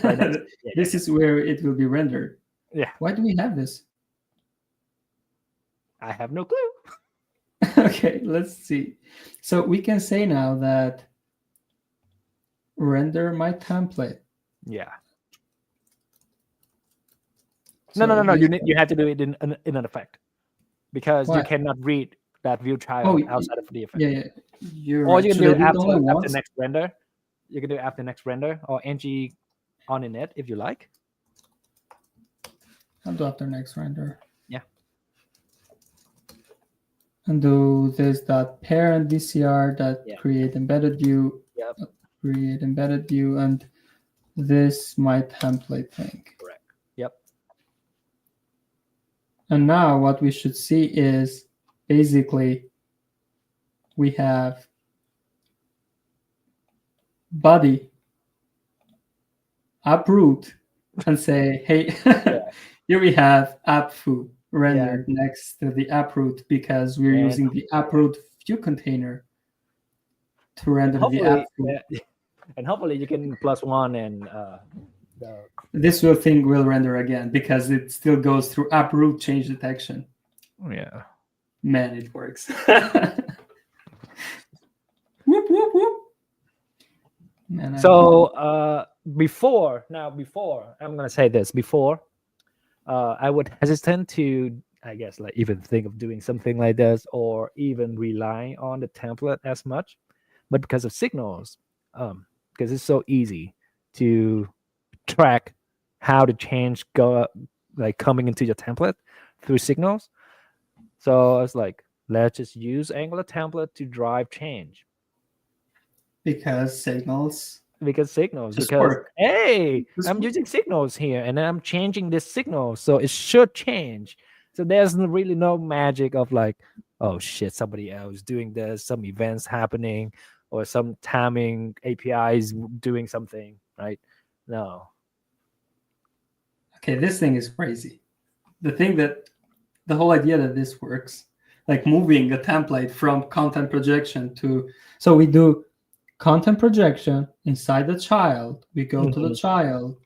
Right this is where it will be rendered. Yeah. Why do we have this? I have no clue. Okay, let's see. So we can say now that render my template. Yeah. So no. You have to do it in an effect because you cannot read that view child outside of the effect. Yeah. Or you can do after next render. You can do after next render or ng on init if you like. I'll do after next render. Yeah. And do this dot parent VCR that create embedded view. Yep. Create embedded view and this my template thing. Correct. Yep. And now what we should see is basically we have body uproot and say, hey, here we have app foo rendered next to the uproot because we're using the uproot view container to render the app foo. And hopefully you can +1 and this thing will render again because it still goes through uproot change detection. Yeah. Man, it works. Whoop, whoop, whoop. Man, so before I'm gonna say this I would hesitant to, I guess, like even think of doing something like this or even rely on the template as much, but because of signals, because it's so easy to track how the change coming into your template through signals. So I was like, let's just use Angular template to drive change. Because signals. Because work. Hey, I'm using signals here and I'm changing this signal, so it should change. So there's really no magic of like, oh shit, somebody else doing this, some events happening, or some timing APIs doing something, right? No. Okay, this thing is crazy. The whole idea that this works, like moving the template from content projection to, so we do content projection inside the child. We go to the child,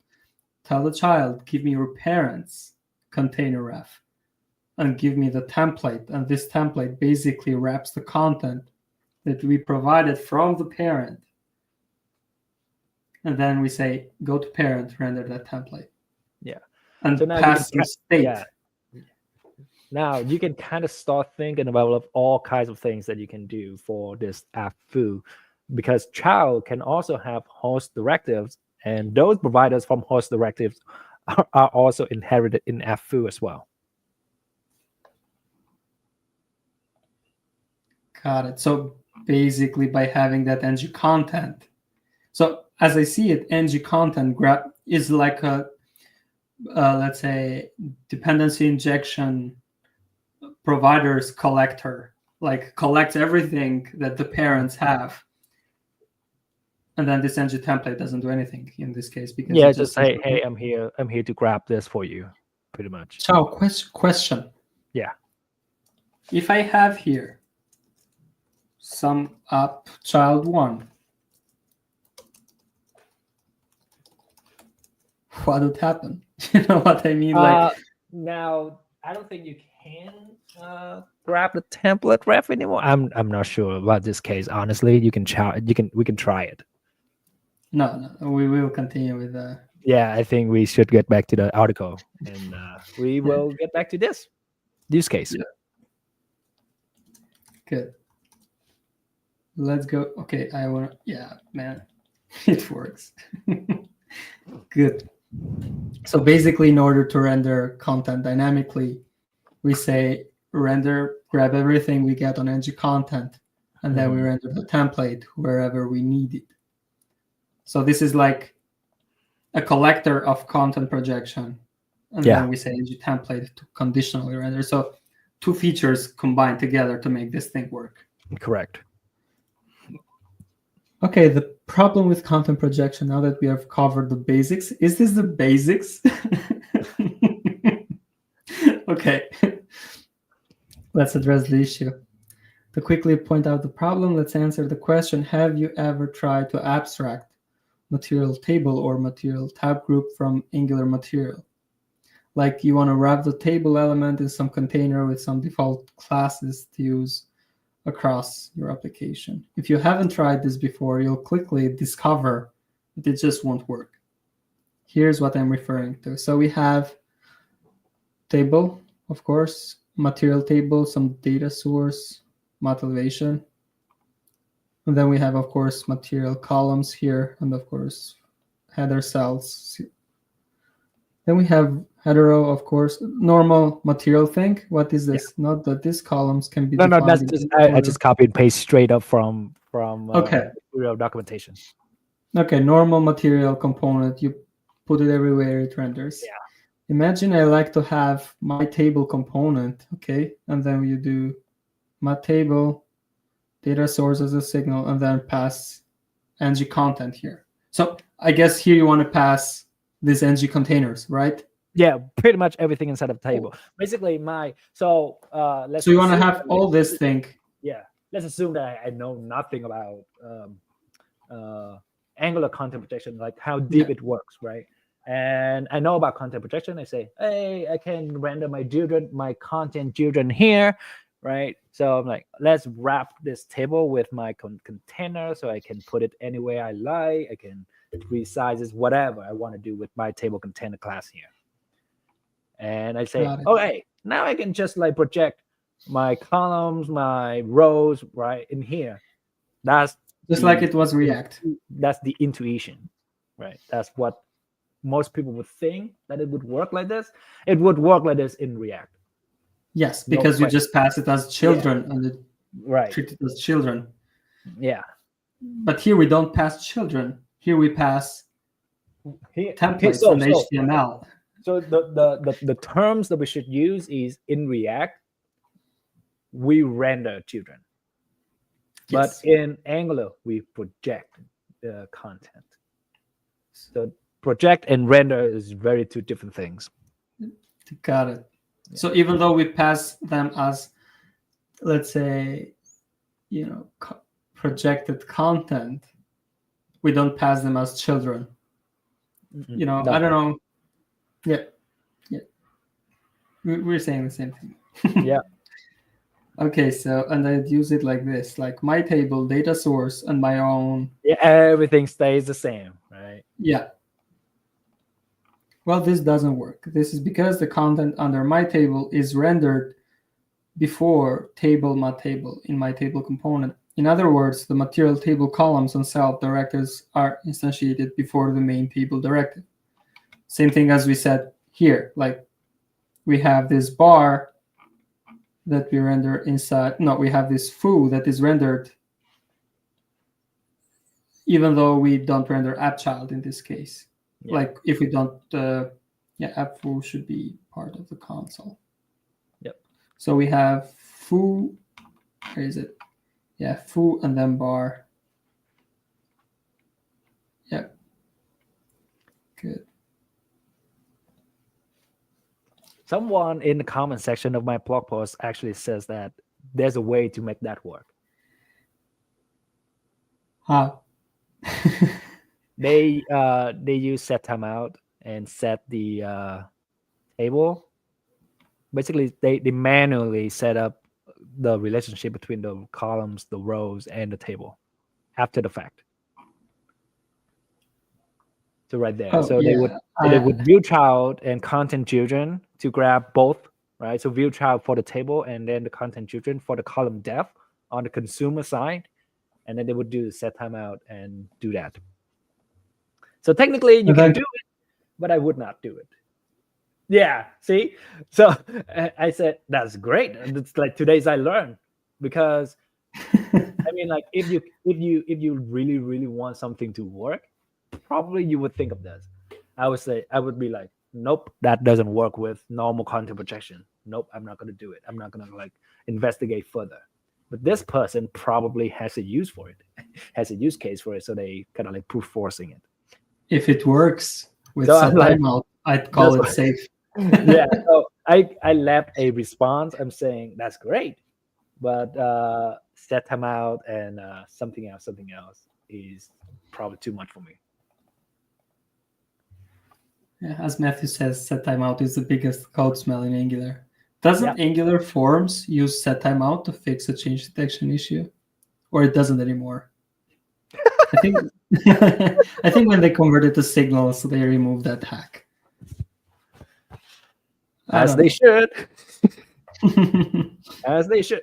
tell the child, give me your parents container ref, and give me the template. And this template basically wraps the content that we provided from the parent. And then we say, go to parent, render that template. Yeah. And so pass the state. Yeah. Now you can kind of start thinking about all kinds of things that you can do for this app foo, because Chau can also have host directives, and those providers from host directives are also inherited in app foo as well. Got it. So basically by having that ng content. So as I see it, ngContent grab is like a let's say dependency injection provider's collector, like collects everything that the parents have, and then this ngTemplate doesn't do anything in this case because Yeah, it just just say, hey, I'm here to grab this for you, pretty much. Chau, question. Yeah. If I have here sum up child 1, what would happen? You know what I mean? Like, now I don't think you can grab the template ref anymore. I'm not sure about this case. Honestly, we can try it. no, we will continue with the. Yeah, I think we should get back to the article, and we will get back to this use case. Yeah. Good. Let's go. Okay, I want to. Yeah, man, it works. Good. So basically, in order to render content dynamically, we say render, grab everything we get on ngContent, and then we render the template wherever we need it. So this is like a collector of content projection, and then we say ngTemplate to conditionally render. So 2 features combined together to make this thing work. Correct. Okay, the problem with content projection, now that we have covered the basics, is this the basics? Okay, let's address the issue. To quickly point out the problem, let's answer the question, have you ever tried to abstract material table or material tab group from Angular material? Like you want to wrap the table element in some container with some default classes to use across your application. If you haven't tried this before, you'll quickly discover that it just won't work. Here's what I'm referring to. So we have table, of course, material table, some data source, motivation. And then we have, of course, material columns here, and of course, header cells. Then we have header row, of course, normal material thing. What is this? Yeah. Not that these columns can be no, that's just I just copy and paste straight up from okay. material documentation. Okay, normal material component. You put it everywhere it renders. Yeah. Imagine I like to have my table component, okay, and then you do my table data source as a signal, and then pass ngContent here. So I guess here you want to pass these ng containers, right? Yeah, pretty much everything inside of the table. Basically, so you want to have all this thing. Yeah, let's assume that I know nothing about Angular content projection, like how deep it works, right? And I know about content projection. I say, hey, I can render my content children here, right? So I'm like, let's wrap this table with my container so I can put it anywhere I like. I can resize it, whatever I want to do with my table container class here. And I say, okay, now I can just like project my columns, my rows right in here. That's just like it was React. That's the intuition, right? That's what most people would think, that it would work like this. It would work like this in React. Yes, because you just pass it as children and treat it as children. Yeah. But here we don't pass children. Here we pass templates and HTML. So the terms that we should use is in React, we render children. Yes. But in Angular, we project the content. So project and render is very 2 different things. Got it. Yeah. So even though we pass them as, let's say, projected content, we don't pass them as children. No. I don't know. Yeah. We're saying the same thing. Yeah. Okay, so, and I'd use it like this, like my table, data source, and my own. Yeah, everything stays the same, right? Yeah. Well, this doesn't work. This is because the content under my table is rendered before table my table in my table component. In other words, the material table columns and cell directives are instantiated before the main table directive. Same thing as we said here, like we have this bar that we render inside. No, we have this foo that is rendered even though we don't render app child in this case. Yeah. Like if we don't, app foo should be part of the console. Yep. So we have foo, where is it? Yeah, foo and then bar. Yep. Good. Someone in the comment section of my blog post actually says that there's a way to make that work. How? They use set timeout and set the table. Basically, they manually set up the relationship between the columns, the rows, and the table after the fact. So right there. Oh, so yeah. they would view child and content children to grab both, right? So view child for the table and then the content children for the column def on the consumer side. And then they would do set timeout and do that. So technically you can do it, but I would not do it. Yeah, see? So I said, that's great. It's like today's I learned, because I mean, like if you really, really want something to work, probably you would think of this. I would be like, nope, that doesn't work with normal content projection. Nope, I'm not gonna do it. I'm not gonna like investigate further. But this person probably has a use for it, has a use case for it, so they kind of like proof forcing it. If it works with set timeout, I'd call it safe. Yeah, so I left a response. I'm saying that's great, but set timeout and something else is probably too much for me. Yeah, as Matthew says, set timeout is the biggest code smell in Angular. Doesn't Angular Forms use set timeout to fix a change detection issue, or it doesn't anymore? I think I think when they converted to signals, they removed that hack. As they should. As they should.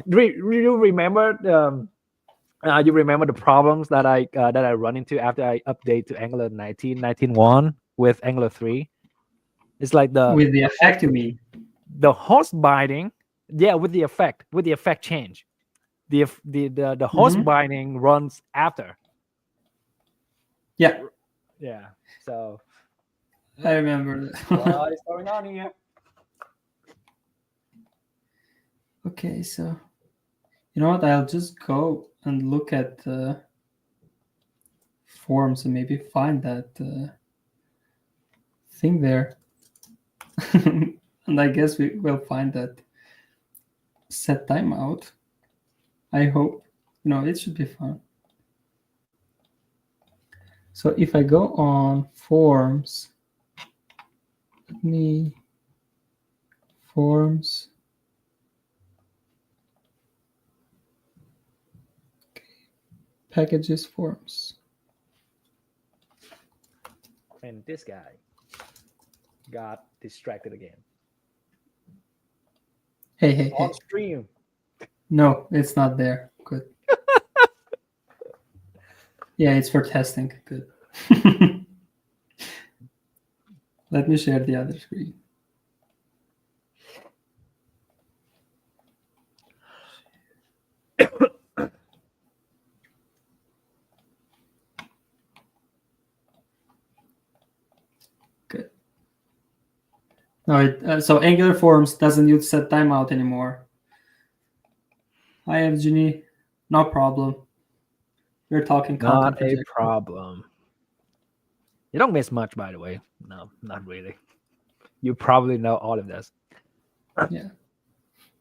You remember the problems that I run into after I update to Angular 19.1 with Angular 3? It's like with the effect, you mean? The host binding, with the effect change. The host binding runs after. Yeah. So I remember that. What is going on here? Okay, so you know what? I'll just go and look at the forms and maybe find that thing there. And I guess we will find that set timeout. I hope. It should be fun. So if I go on forms, forms. Okay. Packages forms. And this guy got distracted again. Hey. On stream. No, it's not there. Good. Yeah, it's for testing. Good. Let me share the other screen. Good. No, so Angular Forms doesn't use set timeout anymore. Hi, Evgeny. No problem. We're talking content. Not a problem. You don't miss much, by the way. No, not really. You probably know all of this. Yeah.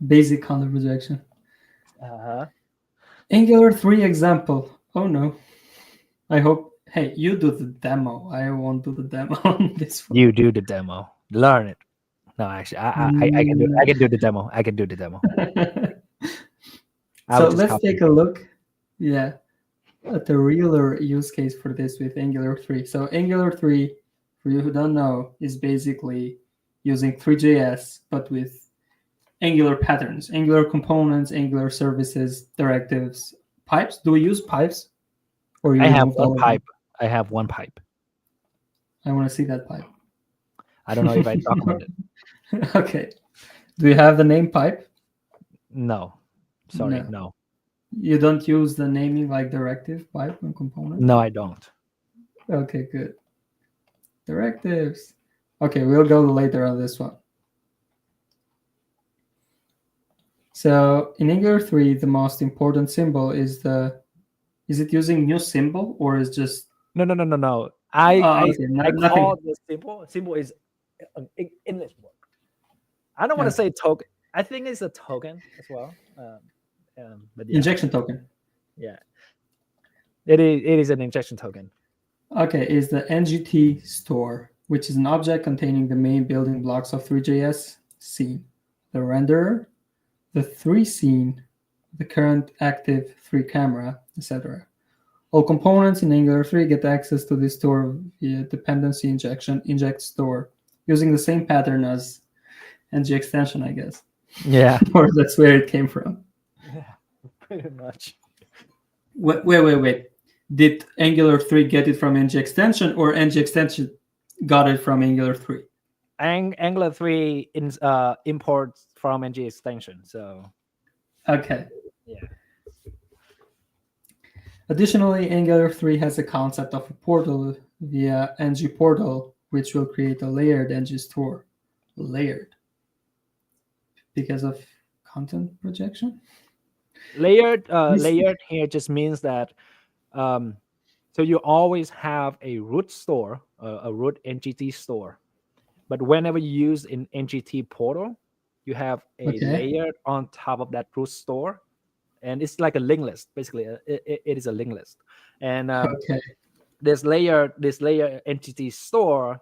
Basic content projection. Uh-huh. Angular 3 example. Oh no. I hope. Hey, you do the demo. I won't do the demo on this one. You do the demo. Learn it. No, actually, I can do. I can do the demo. I can do the demo. So let's take a look. Yeah. At the realer use case for this with Angular 3. So Angular 3, for you who don't know, is basically using Three.js, but with Angular patterns, Angular components, Angular services, directives, pipes. Do we use pipes? Or I have one pipe. I have one pipe. I want to see that pipe. I don't know if I documented it. Okay. Do you have the name pipe? No. Sorry, no. You don't use the naming like directive pipe and component? No, I don't. Okay, good. Directives. Okay, we'll go later on this one. So in Angular 3, the most important symbol is is it using new symbol or is just No. I okay, call nothing. the symbol. Symbol is an English word. I don't want to Okay. say token. I think it's a token as well. But yeah, Injection token. yeah, it is an injection token. Okay, is the NGT store, which is an object containing the main building blocks of Three.js scene, the renderer, the 3 scene, the current active 3 camera, etc. All components in Angular 3 get access to this store via dependency injection inject store using the same pattern as ng extension, I guess. Yeah, Or that's where it came from. yeah, pretty much. Wait. Did Angular 3 get it from ng extension or ng extension got it from Angular 3? Angular 3 imports from ng extension. So Okay. yeah. Additionally, Angular 3 has a concept of a portal via ngPortal, which will create a layered ng store. Layered. Because of content projection? Layered here just means that so you always have a root store, a root NGT store. But whenever you use an NGT portal, you have a Okay. layer on top of that root store, and it's like a linked list. Basically, it is a linked list. And Okay. this layer entity store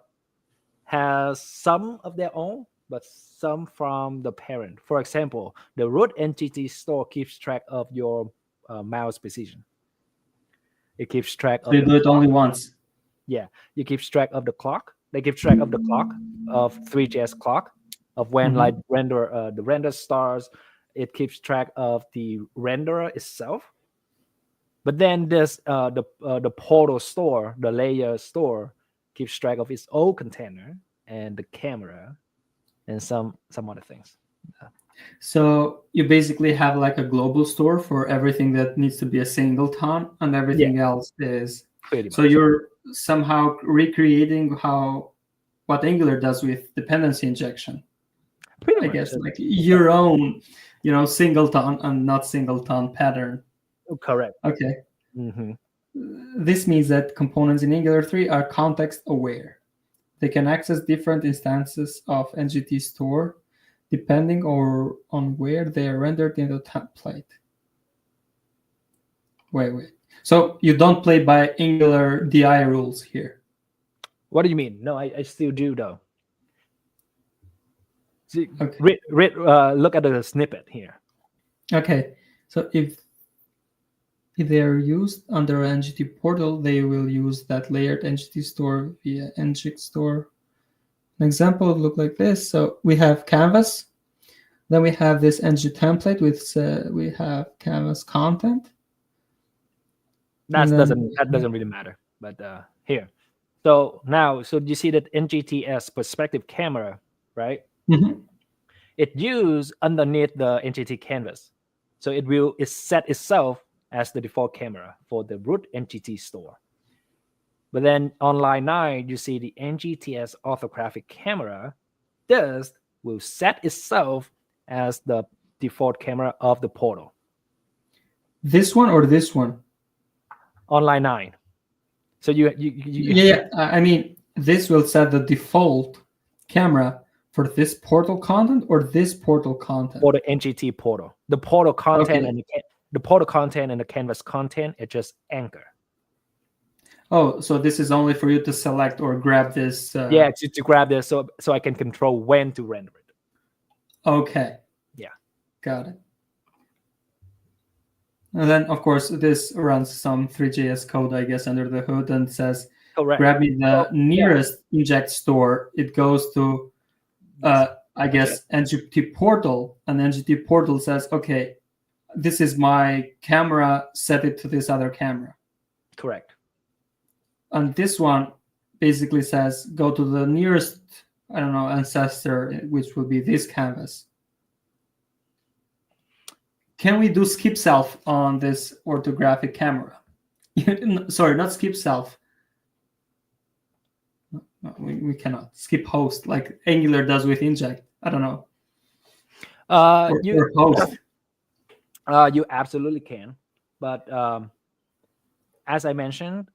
has some of their own, but some from the parent. For example, the root entity store keeps track of your mouse precision. It keeps track So of you the do it clock. only once. Yeah, you keep track of the clock. They keep track of the clock of Three.js clock of when like the render starts. It keeps track of the renderer itself. But then this the portal store, the layer store, keeps track of its own container and the camera and some other things. So you basically have like a global store for everything that needs to be a singleton, and Yeah, everything else is. pretty So much. you're somehow recreating what Angular does with dependency injection. Pretty I much. guess like your own, singleton and not singleton pattern. Correct. Okay. Hmm. This means that components in Angular 3 are context aware. They can access different instances of NGT store depending on where they are rendered in the template. Wait. So you don't play by Angular DI rules here. What do you mean? No, I still do though. See, Okay. look at the snippet here. Okay. So if they are used under NGT portal, they will use that layered NGT store via NG store. An example would look like this. So we have canvas. Then we have this ng template with we have canvas content. That doesn't really matter. But here, so now, so you see that NGTS perspective camera, right? Mm-hmm. It used underneath the NGT canvas, so it set itself as the default camera for the root NGT store. But then on line 9, you see the NGTS orthographic camera. This will set itself as the default camera of the portal. This one or this one? On line 9. So you Yeah, I mean, this will set the default camera for this portal content or this portal content? For the NGT portal. The portal content Okay. and the portal content and the canvas content is just anchor. Oh, so this is only for you to select or grab this. Yeah, to grab this so I can control when to render it. Okay. Yeah. Got it. And then, of course, this runs some Three.js code, I guess, under the hood and says, Correct. grab me the nearest inject store. It goes to, I guess, NGT portal. And NGT portal says, okay, this is my camera, set it to this other camera. Correct. And this one basically says, go to the nearest, I don't know, ancestor, which will be this canvas. can we do skip self on this orthographic camera? Sorry, not skip self. No, we cannot skip host like Angular does with inject. I don't know. Or host. You absolutely can, but as I mentioned,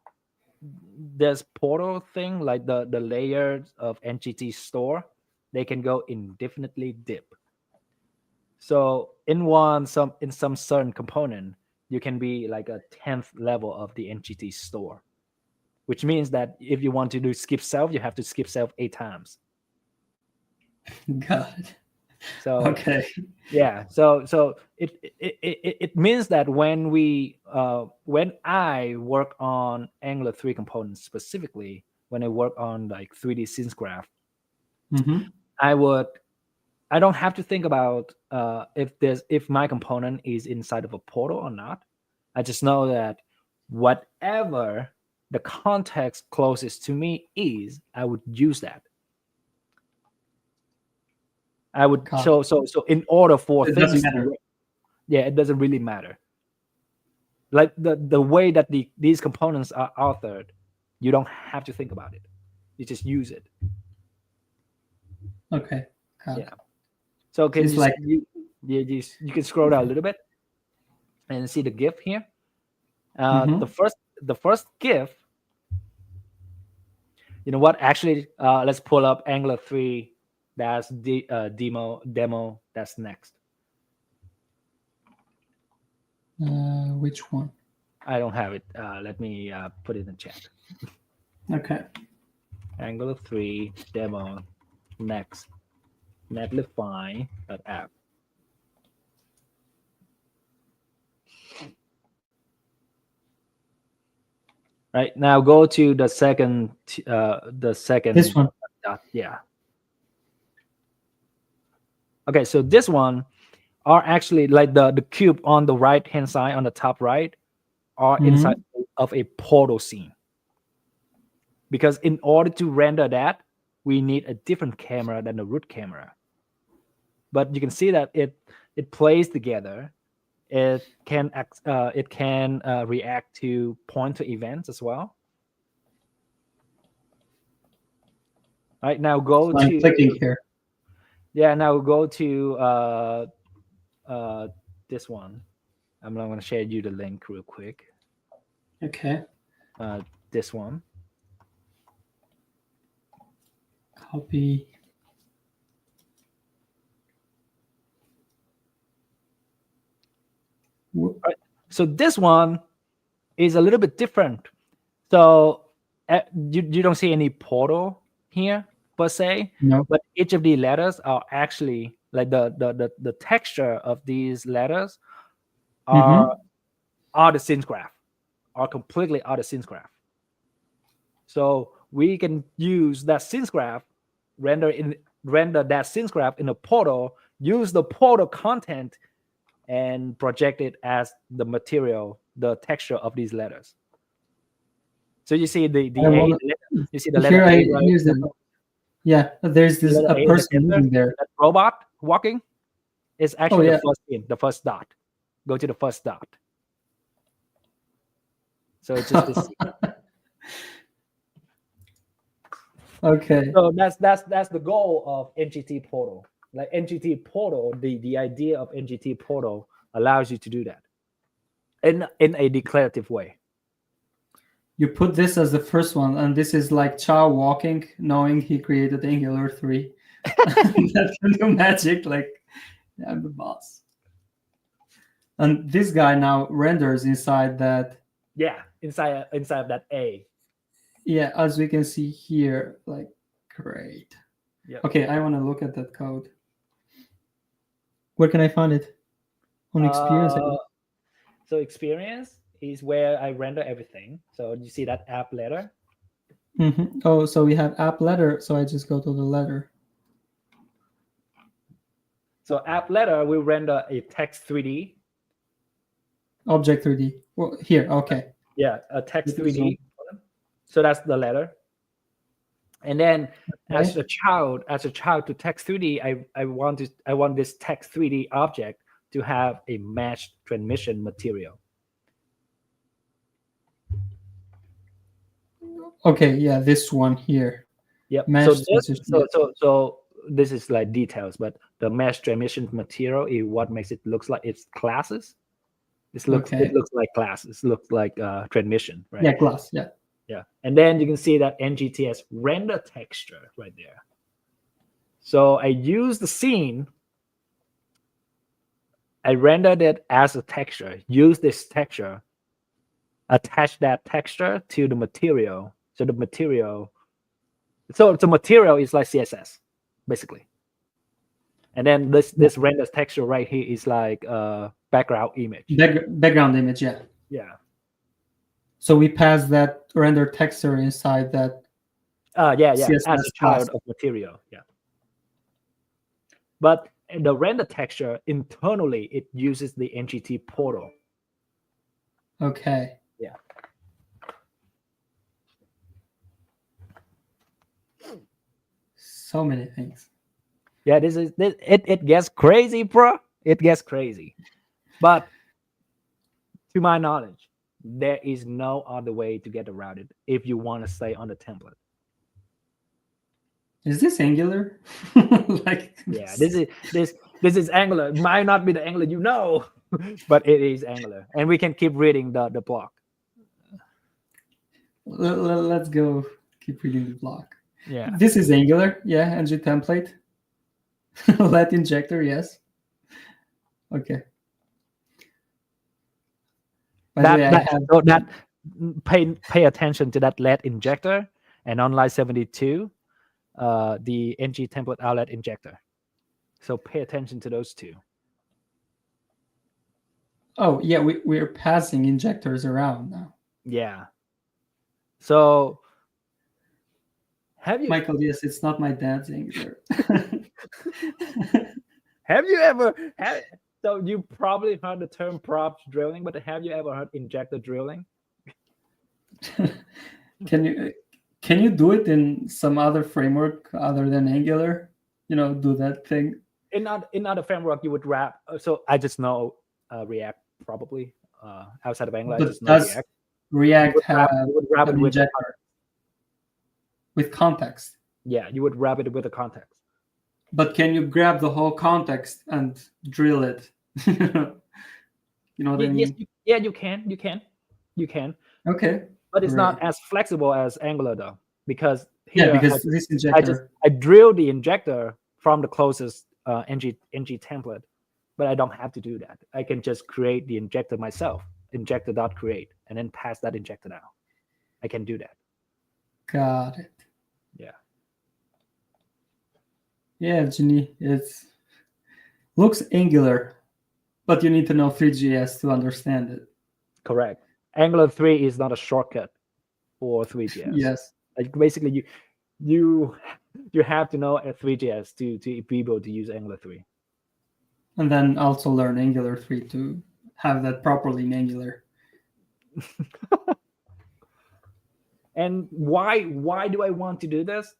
this portal thing, like the layers of NGT store, they can go indefinitely deep. So in some certain component, you can be like a 10th level of the NGT store, which means that if you want to do skip self, you have to skip self 8 times. God. So okay. Yeah, so it means that when I work on Angular 3 components specifically, when I work on like 3D scenes graph, Mm-hmm. I don't have to think about if my component is inside of a portal or not. I just know that whatever the context closest to me is, I would use that. I would so in order for it things doesn't matter. It doesn't really matter. Like the way that these components are authored, you don't have to think about it. You just use it. Okay. Yeah. So can you can scroll down a little bit and see the GIF here. The first GIF. You know what? Actually, let's pull up Angular 3. That's the demo. That's next. Which one? I don't have it. Let me put it in the chat. Okay. Angular 3 demo next. Netlify.app. Right now, go to the second. This one. Dot. Yeah. Okay, so this one are actually like the cube on the right hand side, on the top right, are inside of a portal scene. Because in order to render that, we need a different camera than the root camera. But you can see that it plays together. It can react to pointer events as well. Right now, go so I'm to clicking here. Yeah, now go to this one. I'm not going to share you the link real quick. Okay. This one. Copy. Right. So this one is a little bit different. So you don't see any portal here per se, No. but each of the letters are actually like the texture of these letters are the scenes graph, are completely out of scenes graph. So we can use that scenes graph, render that scenes graph in a portal, use the portal content, and project it as the material, the texture of these letters. So you see the A, you see the letter A, right? Yeah, there's this a person moving there. That robot walking is actually yeah. the first dot. Go to the first dot. So it's just this. Okay. So that's the goal of NGT portal. Like NGT portal, the idea of NGT portal allows you to do that in a declarative way. You put this as the first one, and this is like Chau walking, knowing he created Angular 3. That's the new magic. Like, I'm the boss. And this guy now renders inside that. Yeah, inside of that A. Yeah, as we can see here, like, great. Yep. Okay, I want to look at that code. Where can I find it? On experience. So experience is where I render everything. So you see that app letter. Oh, so we have app letter. So I just go to the letter. So app letter will render a text 3D. Object 3D. Well, here, okay. Yeah, a text 3D. So that's the letter. And then as a child to text 3D, I want this text 3D object to have a mesh transmission material. Okay, yeah, this one here. Yep. Mesh So this, transition, so, yeah. so this is like details, but the mesh transmission material is what makes it looks like it's classes. It looks like classes. It looks like transmission, right? Yeah, class, yeah. Yeah. And then you can see that NgTS render texture right there. So I use the scene. I rendered it as a texture. Use this texture. Attach that texture to the material. So the material is like CSS, basically. And then this renders texture right here is like background image. Background image, yeah. Yeah. So we pass that render texture inside that. Yeah. CSS as a child of material. Yeah. But the render texture internally, it uses the NGT portal. Okay. Yeah. So many things. Yeah, it gets crazy, bro. It gets crazy. But to my knowledge, there is no other way to get around it if you want to stay on the template. Is this Angular? Like, yeah, this is Angular. It might not be the Angular you know, but it is Angular, and we can keep reading the block. Let's go. Keep reading the block. Yeah, this is Angular. Yeah, ngTemplate. Let injector. Yes. Okay. Pay attention to that let injector and on line 72, the ngTemplateOutlet injector. So pay attention to those two. Oh yeah, we're passing injectors around now. Yeah. So have you, Michael? Yes, it's not my dad's Angular. have you ever had? So you probably heard the term props drilling, but have you ever heard injector drilling? Can you do it in some other framework other than Angular? Do that thing. In other framework, you would wrap. So I just know React probably. Outside of Angular, But I just know does React have an injector with context? Yeah, you would wrap it with a context. But can you grab the whole context and drill it? You know what I mean? Yes, you can. Okay. But it's not as flexible as Angular though, because this injector. I drill the injector from the closest ng template, but I don't have to do that. I can just create the injector myself, injector.create, and then pass that injector out. I can do that. Got it. Yeah. Yeah, Ginny, looks Angular, but you need to know Three.js to understand it. Correct. Angular 3 is not a shortcut for Three.js. Yes. Like basically, you have to know a Three.js to be able to use Angular 3. And then also learn Angular 3 to have that properly in Angular. And why do I want to do this?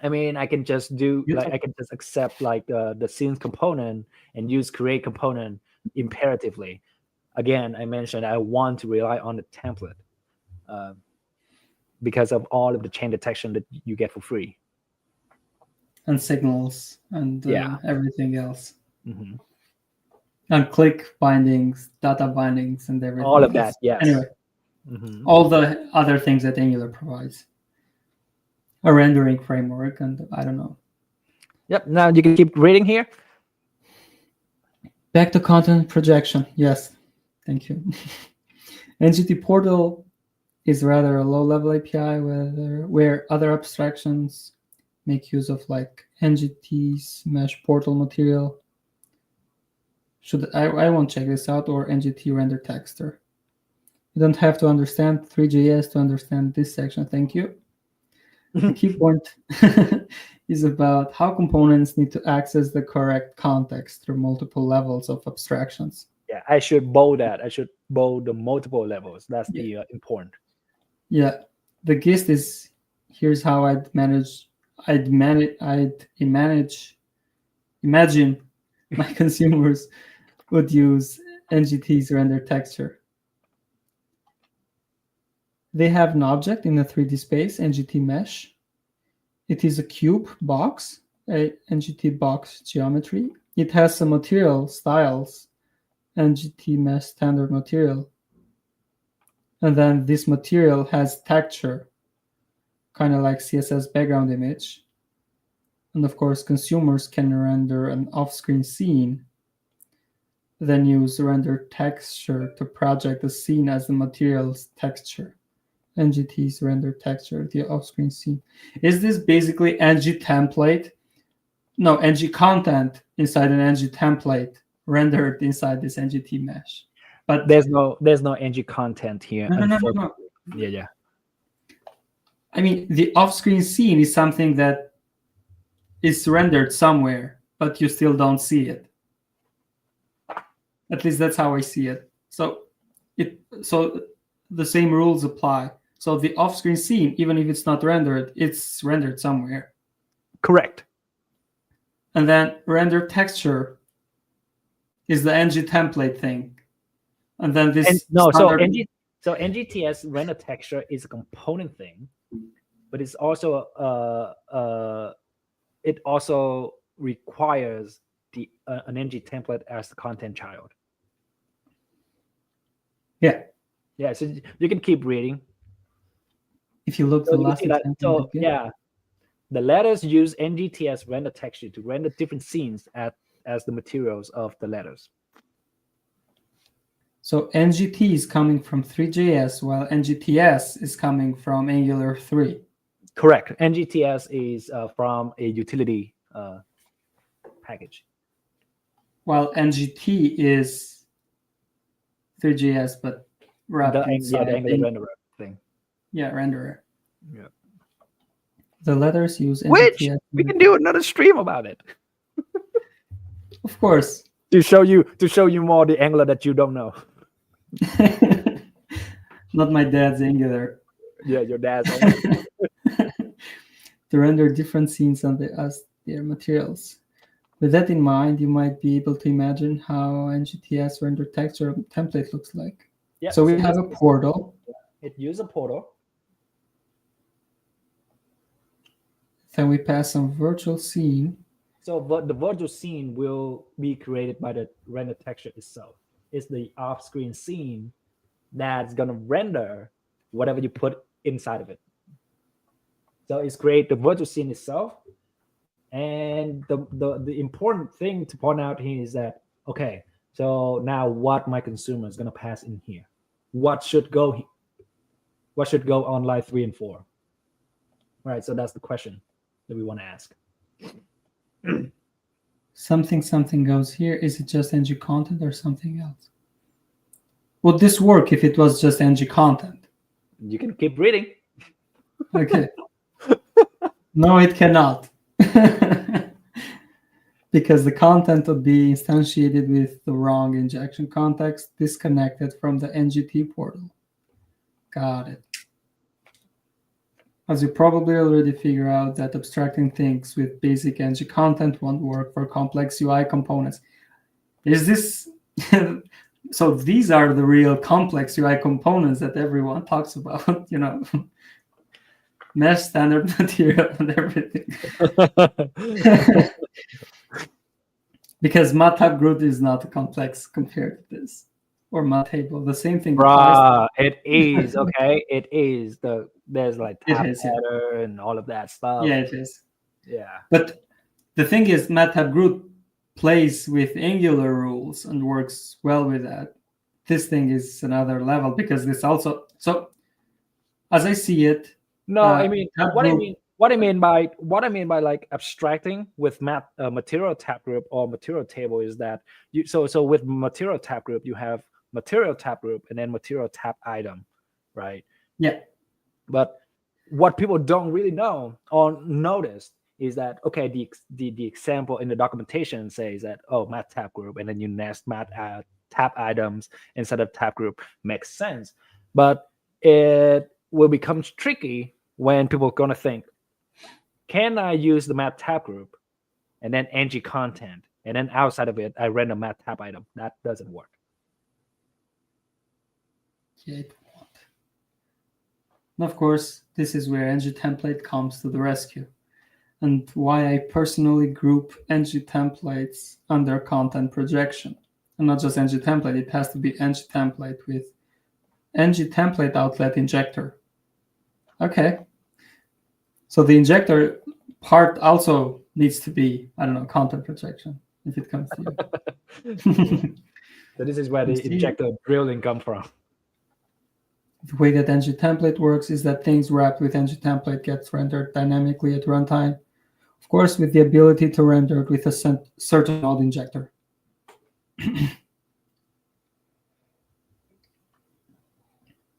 I mean, I can just I can just accept like the scenes component and use create component imperatively. Again, I mentioned I want to rely on the template because of all of the chain detection that you get for free. And signals and everything else. Mm-hmm. And click bindings, data bindings, and everything. All of that, yes. Anyway, all the other things that Angular provides. A rendering framework, and I don't know. Yep. Now you can keep reading here. Back to content projection. Yes. Thank you. NGT portal is rather a low-level API where other abstractions make use of like NGT's mesh portal material. I won't check this out, or NGT render texture. You don't have to understand Three.js to understand this section. Thank you. The key point is about how components need to access the correct context through multiple levels of abstractions. Yeah, I should bold that. I should bold the multiple levels. That's the important. Yeah, the gist is here's how I'd imagine my consumers would use NGT's render texture. They have an object in a 3D space, NGT mesh. It is a cube box, a NGT box geometry. It has some material styles, NGT mesh standard material. And then this material has texture, kind of like CSS background image. And of course, consumers can render an off-screen scene, then use render texture to project the scene as the material's texture. NGT's render texture, the off-screen scene. Is this basically ngTemplate? No, ngContent inside an ngTemplate rendered inside this NGT mesh. But there's no ngContent here. No. Yeah. I mean, the off-screen scene is something that is rendered somewhere, but you still don't see it. At least that's how I see it. So the same rules apply. So the off-screen scene, even if it's not rendered, it's rendered somewhere. Correct. And then render texture is the ngTemplate thing. And then this so NGTS render texture is a component thing, but it's also it also requires an ngTemplate as the content child. Yeah. So you can keep reading. If you look the last example, the letters use NGTS render texture to render different scenes as the materials of the letters. So NGT is coming from Three.js, while NGTS is coming from Angular 3. Correct. NGTS is from a utility package. While NGT is Three.js, but wrapped inside the Angular renderer thing. Yeah, renderer. Yeah. The letters use NGTS. Which we can do another stream about it. Of course. To show you more the Angular that you don't know. Not my dad's Angular. Yeah, your dad's Angular. To render different scenes as their materials. With that in mind, you might be able to imagine how NGTS render texture template looks like. Yeah, so we have a portal. It uses a portal. Then we pass some virtual scene. So the virtual scene will be created by the render texture itself. It's the off-screen scene that's going to render whatever you put inside of it. So it's create the virtual scene itself. And the important thing to point out here is that, okay, so now what my consumer is going to pass in here? What should go on line 3 and 4? All right, so that's the question that we want to ask. Something goes here. Is it just ngContent or something else? Would this work if it was just ngContent? You can keep reading. Okay. No, it cannot. Because the content would be instantiated with the wrong injection context, disconnected from the NGT portal. Got it. As you probably already figure out that abstracting things with basic ngContent won't work for complex UI components. Is this... So these are the real complex UI components that everyone talks about, mesh standard material and everything. Because MATLAB is not complex compared to this. Or MATLAB, the same thing. It is, okay? It is. There's like tab header and all of that stuff. Yeah, it is. Yeah. But the thing is, MATLAB plays with Angular rules and works well with that. This thing is another level because this also... So, as I see it... No, I mean, what I mean by like abstracting with material tab group or material table is that so with material tab group you have material tab group and then material tab item, right? Yeah. But what people don't really know or notice is that, okay, the example in the documentation says that, mat tab group, and then you nest mat tab items instead of tab group makes sense, but it will become tricky when people are going to think, can I use the mat tab group and then ngContent and then outside of it, I render math tab item. That doesn't work. Yeah, it won't. And of course, this is where ngTemplate comes to the rescue, and why I personally group ngTemplates under content projection. And not just ngTemplate, it has to be ngTemplate with ngTemplateOutlet injector. Okay. So the injector part also needs to be, I don't know, content projection, if it comes to you. So this is where the injector drilling come from. The way that ngTemplate works is that things wrapped with ngTemplate gets rendered dynamically at runtime, of course, with the ability to render it with a certain node injector.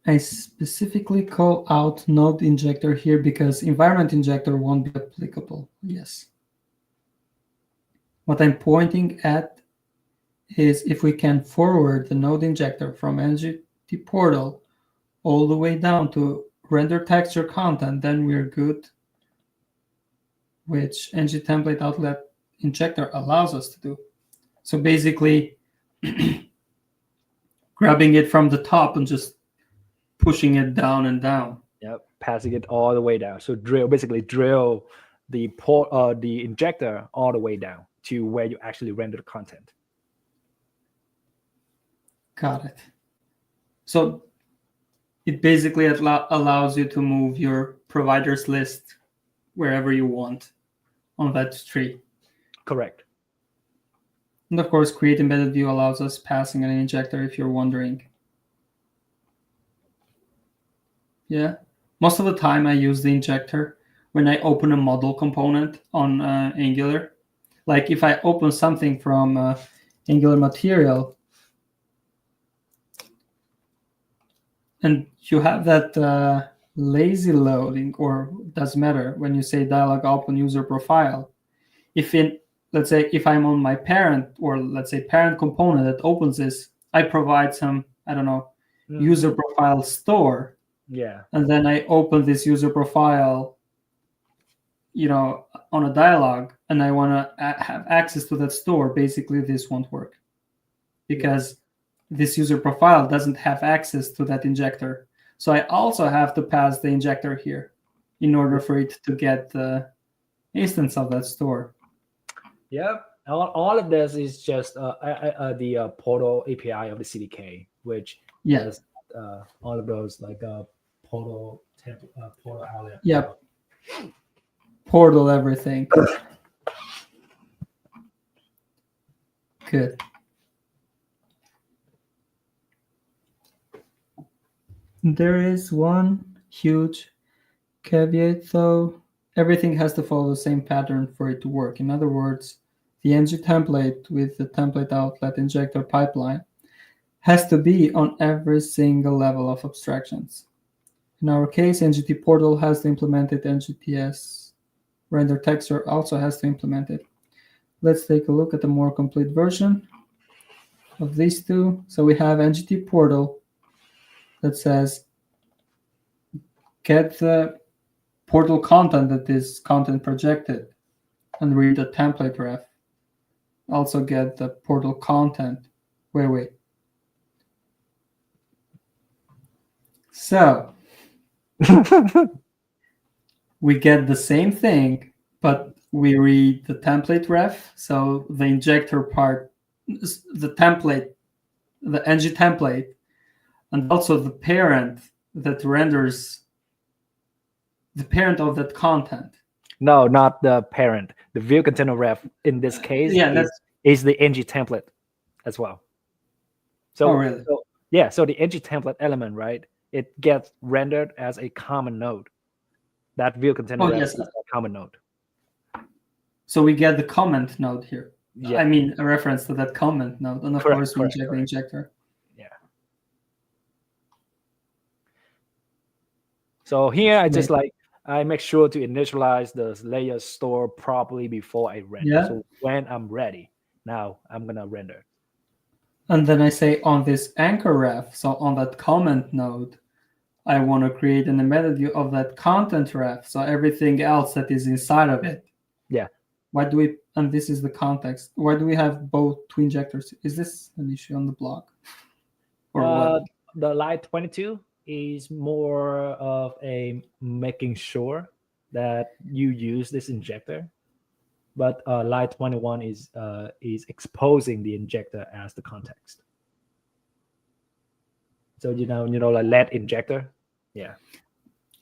I specifically call out node injector here because environment injector won't be applicable. Yes. What I'm pointing at is if we can forward the node injector from ngTportal all the way down to render texture content, then we're good, which ngTemplateOutlet injector allows us to do. So basically, grabbing it from the top and just pushing it down and down. Yep, passing it all the way down. So basically drill the injector all the way down to where you actually render the content. Got it. So it basically allows you to move your providers list wherever you want on that tree. Correct. And of course, create embedded view allows us passing an injector if you're wondering. Yeah. Most of the time I use the injector when I open a model component on Angular. Like if I open something from Angular material, and you have that lazy loading, or doesn't matter, when you say dialog open user profile, let's say if I'm on my parent, or let's say parent component that opens this, I provide some, I don't know, user profile store. Yeah. And then I open this user profile, on a dialog, and I want to have access to that store. Basically, this won't work because this user profile doesn't have access to that injector. So I also have to pass the injector here in order for it to get the instance of that store. Yep. All of this is just the portal API of the CDK, which has all of those like portal outlet. Yep. Portal everything. Good. There is one huge caveat, though. Everything has to follow the same pattern for it to work. In other words, the ngTemplate with the template outlet injector pipeline has to be on every single level of abstractions. In our case, ngTportal has to implement it. ngTS render texture also has to implement it. Let's take a look at the more complete version of these two. So we have ngTportal that says get the portal content that is content projected and read the template ref. Also get the portal content. Wait. So we get the same thing, but we read the template ref. So the injector part, the template, the ngTemplate, and also the parent that renders the parent of that content. No, not the parent. The view container ref in this case is the ngTemplate as well. So, really? So the ngTemplate element, right? It gets rendered as a common node. That view container ref is a common node. So we get the comment node here. Yeah. I mean, a reference to that comment node, and of course we inject the injector. Yeah. So here I just I make sure to initialize the layer store properly before I render. Yeah. So when I'm ready, now I'm gonna render. And then I say on this anchor ref, so on that comment node, I want to create an embedded view of that content ref. So everything else that is inside of it. Yeah. why do we, and this is the context, why do we have both two injectors? Is this an issue on the block? Or what? The line 22 is more of a making sure that you use this injector, but line 21 is exposing the injector as the context. So like LED injector, yeah.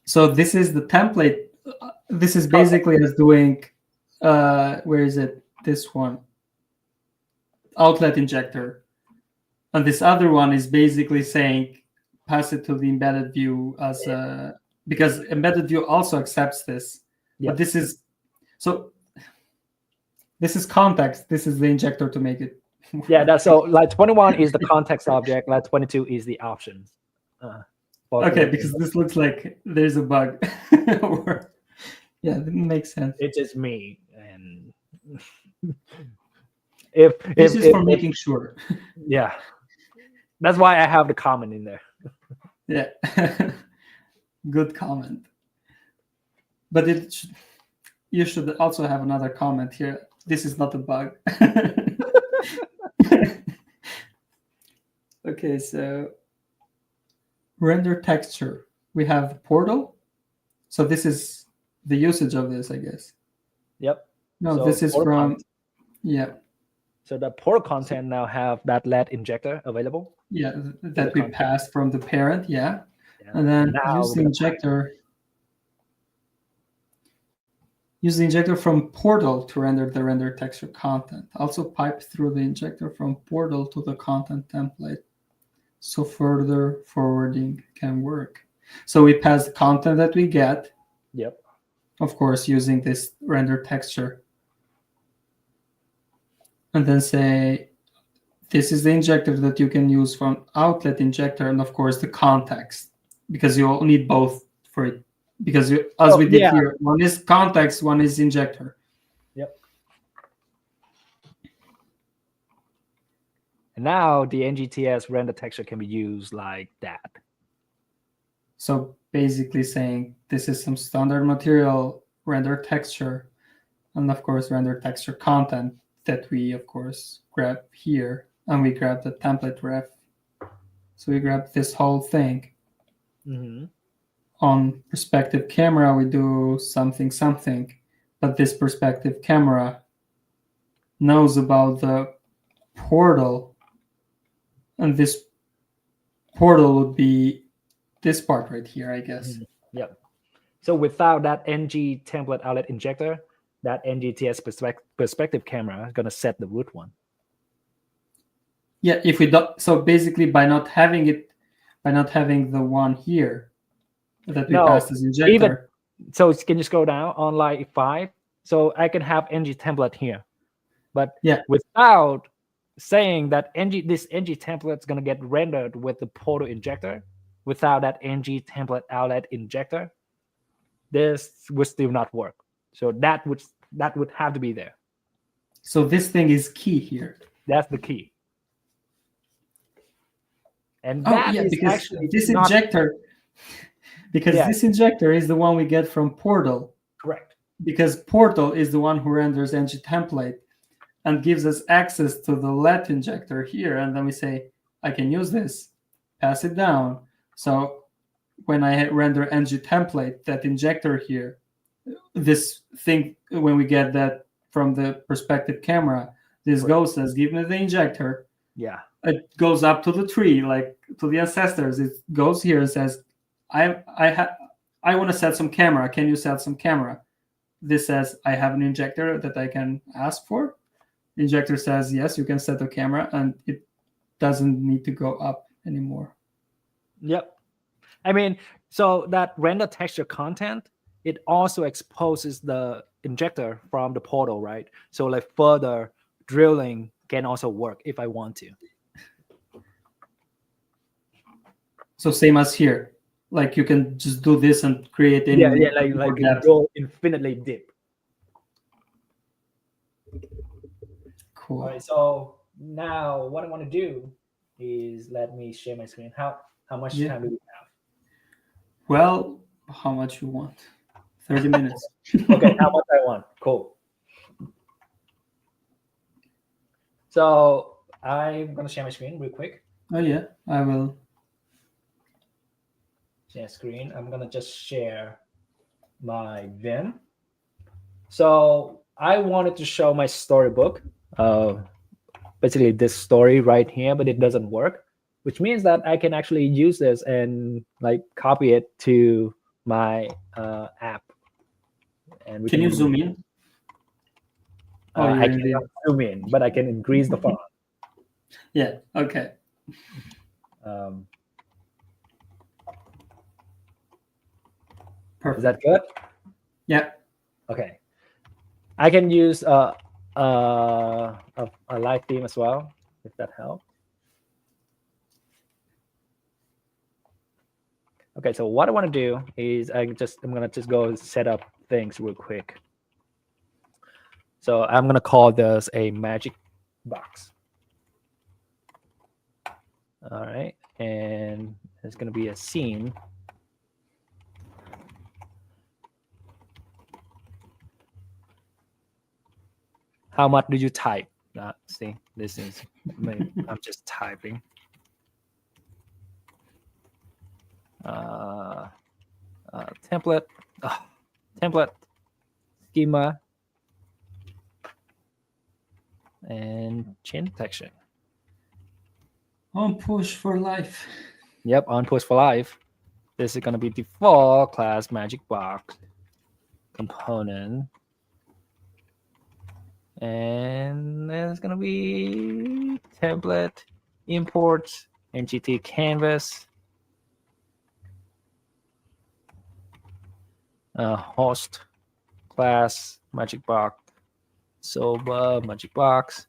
So this is the template. This is basically as doing, where is it? This one, outlet injector, and this other one is basically saying pass it to the embedded view as a, because embedded view also accepts this. Yep. But this is, so this is context. This is the injector to make it. Yeah, that's so like 21 is the context object, like 22 is the options. Okay, because this looks like there's a bug. Yeah, that makes sense. It's just me, and this is for making sure. Yeah, that's why I have the comment in there. Yeah, good comment. But you should also have another comment here. This is not a bug. Okay, so render texture. We have portal. So this is the usage of this, I guess. Yep. No, so this is from, content. Yeah. So the portal content now have that LED injector available. Yeah, that we passed from the parent, yeah. And then now use the injector. Use the injector from portal to render the render texture content. Also pipe through the injector from portal to the content template, so further forwarding can work. So we pass the content that we get. Yep. Of course, using this render texture. And then say, this is the injector that you can use from outlet injector, and of course the context, because you all need both for it. Because as we did here, one is context, one is injector. Yep. And now the NGTS render texture can be used like that. So basically saying this is some standard material render texture, and of course render texture content that we of course grab here, and we grab the template ref. So we grab this whole thing. Mm-hmm. On perspective camera, we do something, but this perspective camera knows about the portal, and this portal would be this part right here, I guess. Mm-hmm. Yep. So without that NgTemplateOutlet injector, that NGTS perspective camera is going to set the root one. Yeah, if we don't, so basically by not having the one here that we passed as injector. So can you scroll down on line 5? So I can have ngTemplate here, but without saying that this ngTemplate is going to get rendered with the portal injector, without that ngTemplateOutlet injector, this would still not work. So that would have to be there. So this thing is key here. That's the key. And because actually this injector, this injector is the one we get from portal. Correct. Because portal is the one who renders ngTemplate and gives us access to the LED injector here, and then we say, I can use this, pass it down. So when I render ngTemplate, that injector here, this thing, when we get that from the perspective camera, this goes as, give me the injector. Yeah. It goes up to the tree, like to the ancestors. It goes here and says, I want to set some camera. Can you set some camera? This says, I have an injector that I can ask for. The injector says, yes, you can set a camera, and it doesn't need to go up anymore. Yep. I mean, so that render texture content, it also exposes the injector from the portal, right? So like further drilling can also work if I want to. So same as here, like you can just do this and create any. Like go infinitely deep. Cool. All right, so now what I want to do is let me share my screen. How much time do we have? Well, how much you want? 30 minutes. Okay, how much I want. Cool. So I'm gonna share my screen real quick. Oh yeah, I will. Share screen. I'm gonna just share my Vim. So I wanted to show my storybook. Basically this story right here, but it doesn't work, which means that I can actually use this and like copy it to my app, and we Can you can. zoom in? Oh, I you're in cannot the. zoom in, but I can increase the font. Yeah. Okay. Um, Perfect. is that good? Yeah. Okay. I can use a live theme as well, if that helps. Okay, so what I want to do is I'm gonna just go set up things real quick. So I'm gonna call this a magic box. All right, and it's gonna be a scene. How much do you type? See, this is I'm just typing. Template, template, schema, and chain detection. On push for life. Yep, on post for life. This is gonna be default class magic box component, and there's gonna be template import NGT canvas, host class magic box, soba magic box,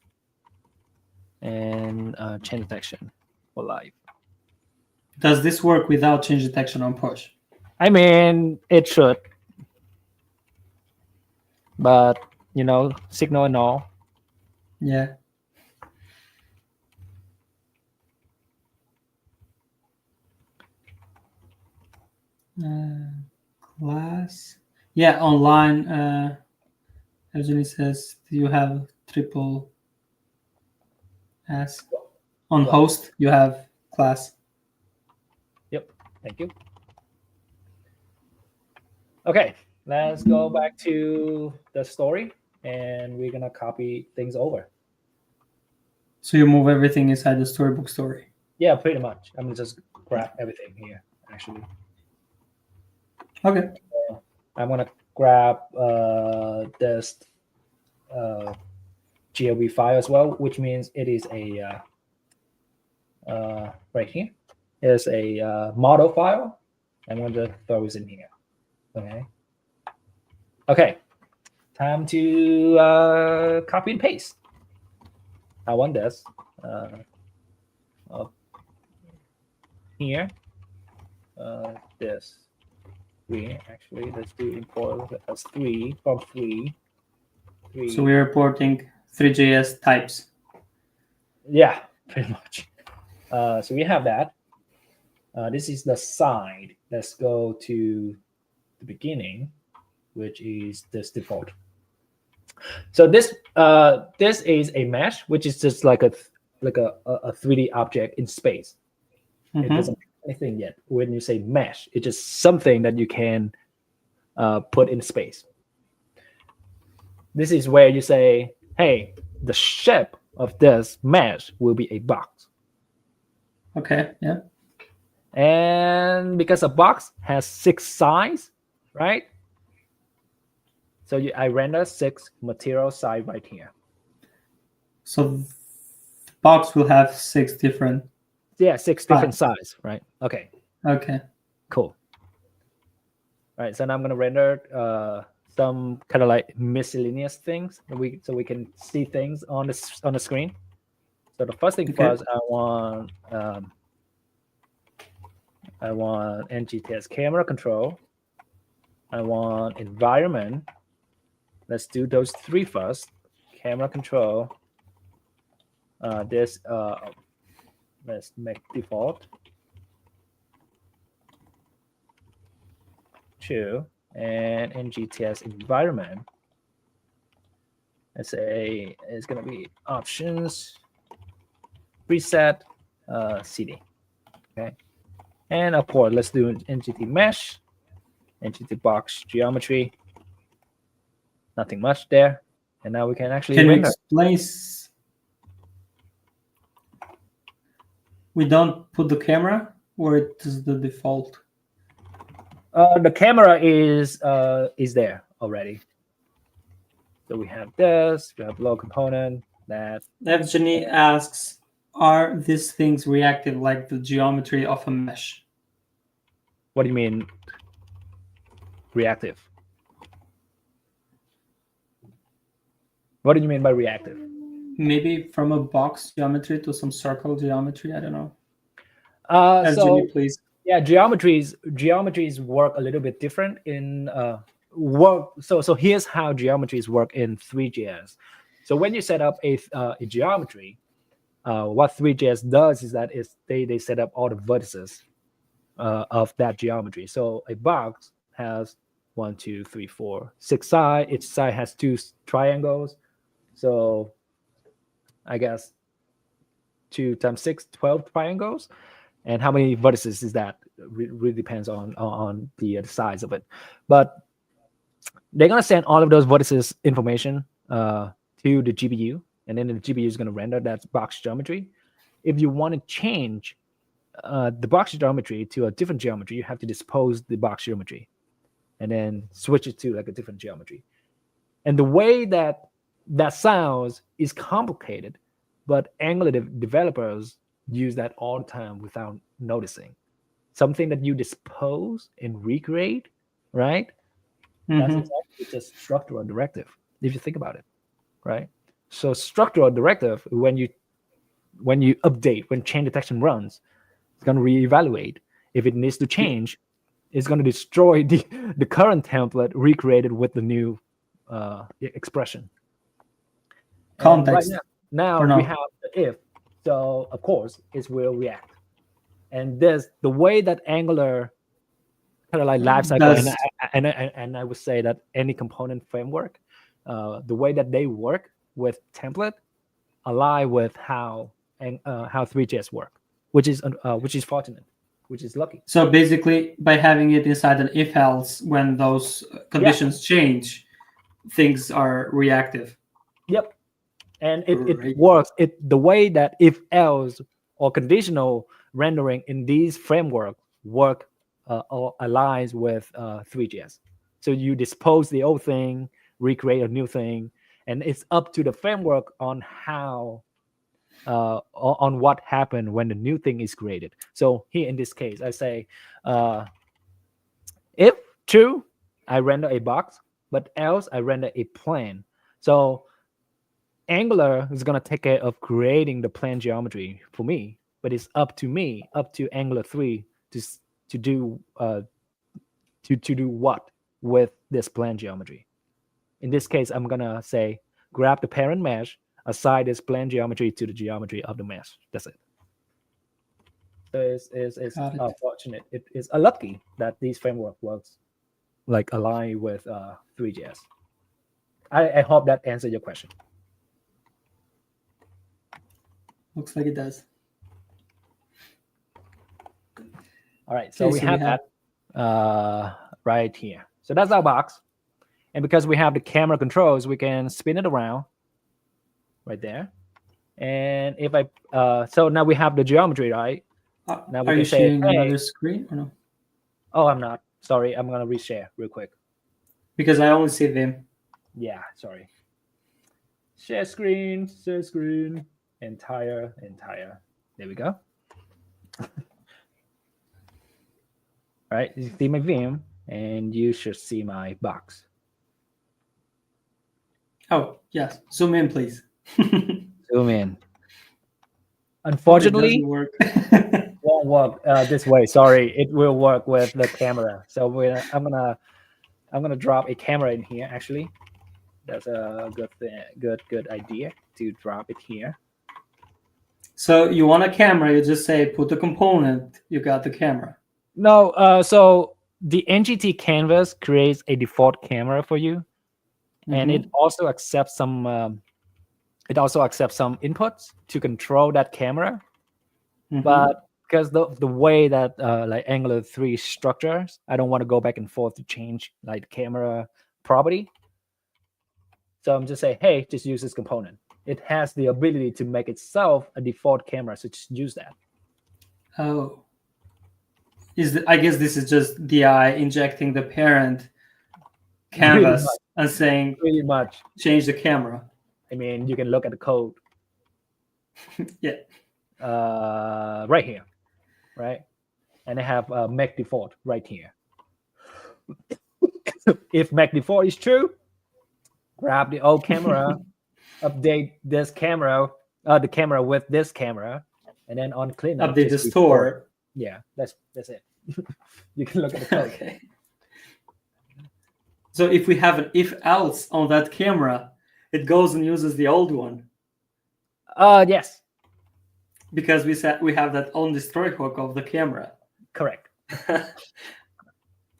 and chain detection for life. Does this work without change detection on push? I mean, it should, but signal and all. Yeah. Class. Yeah, online. Evgeny says, "Do you have triple S on What? host? You have class." Yep. Thank you. Okay, let's go back to the story, and we're gonna copy things over. So you move everything inside the storybook story. Yeah, pretty much. I'm gonna just grab everything here. Actually, Okay. I'm gonna grab this GLB file as well, which means it is a right here. It's a model file. I'm going to throw this in here. Okay. Okay. Time to copy and paste. I want this up here. This three. Actually, let's do import as three from three. So we're reporting 3JS types. Yeah, pretty much. So we have that. This is the side. Let's go to the beginning, which is this default. So this is a mesh, which is just like a 3D object in space. It doesn't do anything yet. When you say mesh, it's just something that you can put in space. This is where you say, hey, the shape of this mesh will be a box. Okay, yeah. And because a box has 6 sides, right? So I render 6 material side right here. So the box will have 6 different. Yeah, 6 different sides, right? Okay. Okay. Cool. All right, so now I'm gonna render some kind of like miscellaneous things so we can see things on the screen. So the first thing first, I want NGTS camera control. I want environment. Let's do those 3 first. Camera control. Let's make default 2, and NGTS environment. let's say it's going to be options, preset, CD. Okay. And of course, let's do NGT mesh, NGT box geometry. Nothing much there. And now we can actually Can you render. explain? We don't put the camera, or it is the default? The camera is there already. So we have this, we have low component, that. Evgeny asks, are these things reactive like the geometry of a mesh? What do you mean reactive? What do you mean by reactive? Maybe from a box geometry to some circle geometry, I don't know. So please. Yeah, geometries work a little bit different in work. So here's how geometries work in Three.js. So when you set up a geometry, what Three.js does is that they set up all the vertices of that geometry. So a box has 1, 2, 3, 4, 6 sides. Each side has 2 triangles. So I guess 2 times 6, 12 triangles. And how many vertices is that? Really depends on the size of it. But they're going to send all of those vertices information to the GPU. And then the GPU is going to render that box geometry. If you want to change the box geometry to a different geometry, you have to dispose the box geometry and then switch it to like a different geometry. And the way that sounds is complicated, but Angular developers use that all the time without noticing. Something that you dispose and recreate, right? That's exactly just structural directive, if you think about it, right? So structural directive, when you update, when change detection runs, it's going to reevaluate. If it needs to change, it's going to destroy the current template recreated with the new expression. Context. Right now we have the if, so of course it will react. And the way that Angular kind of like lifecycle, and I would say that any component framework, the way that they work with template align with how Three.js work, which is fortunate, which is lucky. So basically, by having it inside an if else, when those conditions change, things are reactive. Yep. And it works. The way that if else or conditional rendering in these frameworks work or aligns with Three.js. So you dispose the old thing, recreate a new thing, and it's up to the framework on how on what happened when the new thing is created. So here in this case, I say if true, I render a box, but else I render a plan. So Angular is going to take care of creating the plan geometry for me, but it's up to me, up to Angular 3 to do what with this plan geometry. In this case, I'm going to say grab the parent mesh, assign this plan geometry to the geometry of the mesh. That's it. So it's fortunate. It is lucky that these framework works like align with Three.js. I hope that answered your question. Looks like it does. All right, so we have that right here. So that's our box. And because we have the camera controls, we can spin it around right there. And if I, so now we have the geometry, right? Now we are you sharing another screen or no? Oh, I'm not. Sorry, I'm going to reshare real quick. Because I only see them. Yeah, sorry. Share screen, entire. There we go. All right, you see my Vim, and you should see my box. Oh, yes. Zoom in, please. Zoom in. Unfortunately, it work. won't work this way. Sorry, it will work with the camera. So I'm gonna drop a camera in here. Actually, that's a good idea to drop it here. So you want a camera? You just say put the component. You got the camera. No, so the NGT canvas creates a default camera for you, and it also accepts some inputs to control that camera. But because the way that like Angular 3 structures, I don't want to go back and forth to change like camera property. So I'm just saying, hey, just use this component. It has the ability to make itself a default camera, so just use that. Oh, I guess this is just DI injecting the parent canvas and saying pretty much change the camera. I mean, you can look at the code. Yeah. Right here, right? And I have make default right here. If make default is true, grab the old camera, update this camera, the camera with this camera, and then on cleanup, update the store. Yeah, that's it. You can look at the code. Okay. So if we have an if else on that camera, it goes and uses the old one. Yes. Because we said we have that on destroy hook of the camera. Correct.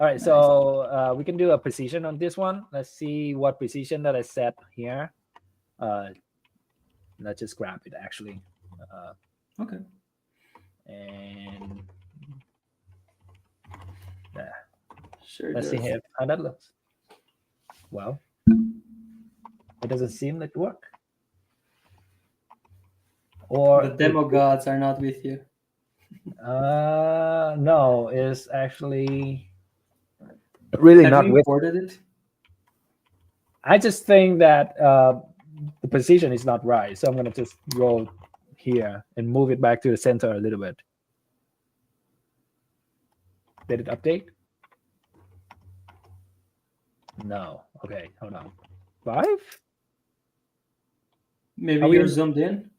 All right, so we can do a precision on this one. Let's see what precision that I set here. Let's just grab it actually. Okay. And sure. Let's see here how that looks. Well, it doesn't seem like it work. Or the demo gods are not with you. No, it's actually really not with. Imported it? I just think that the position is not right, so I'm gonna just go here and move it back to the center a little bit. Did it update? No. Okay, hold on. 5? Maybe you're zoomed in.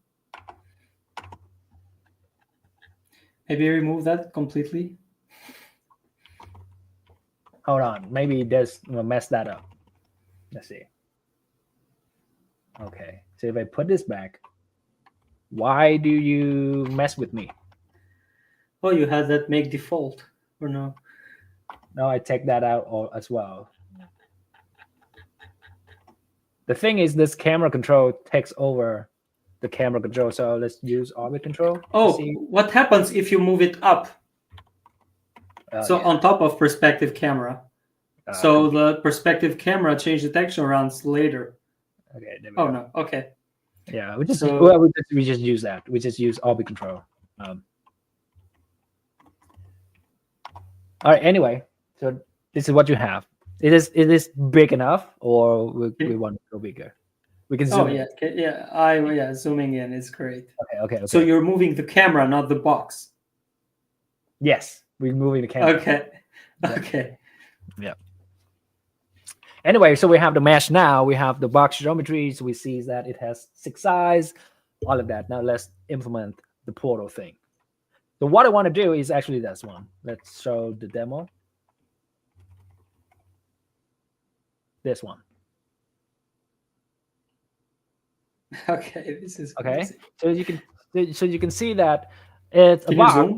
Maybe remove that completely. Hold on. Maybe there's mess that up. Let's see. Okay. So if I put this back, why do you mess with me? Oh, you had that make default, or no? No, I take that out as well. The thing is, this camera control takes over the camera control. So let's use orbit control. Oh, what happens if you move it up? So on top of perspective camera. So the perspective camera change detection runs later. Okay. There we go. No. Okay. Yeah, we just use that. We just use orbit control. All right. Anyway, so this is what you have. It is big enough, or we want to go bigger. We can zoom. Yeah. Zooming in is great. Okay. So you're moving the camera, not the box. Yes, we're moving the camera. Okay. Yeah. Anyway, so we have the mesh now. We have the box geometries. We see that it has 6 sides, all of that. Now let's implement the portal thing. So what I want to do is actually this one. Let's show the demo. This one. Okay, this is crazy. So you can see that it's a box,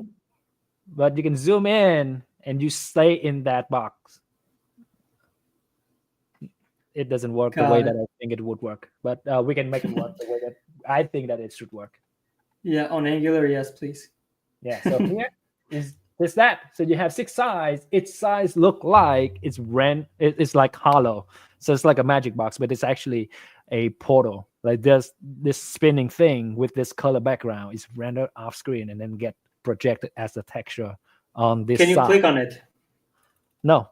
but you can zoom in and you stay in that box. It doesn't work the way that I think it would work, but we can make it work the way that I think that it should work. Yeah, on Angular, yes, please. Yeah, so here is that. So you have 6 sides. Its size look like it's it's like hollow. So it's like a magic box, but it's actually a portal. Like this spinning thing with this color background is rendered off screen and then get projected as a texture on this side. Can you click on it? No.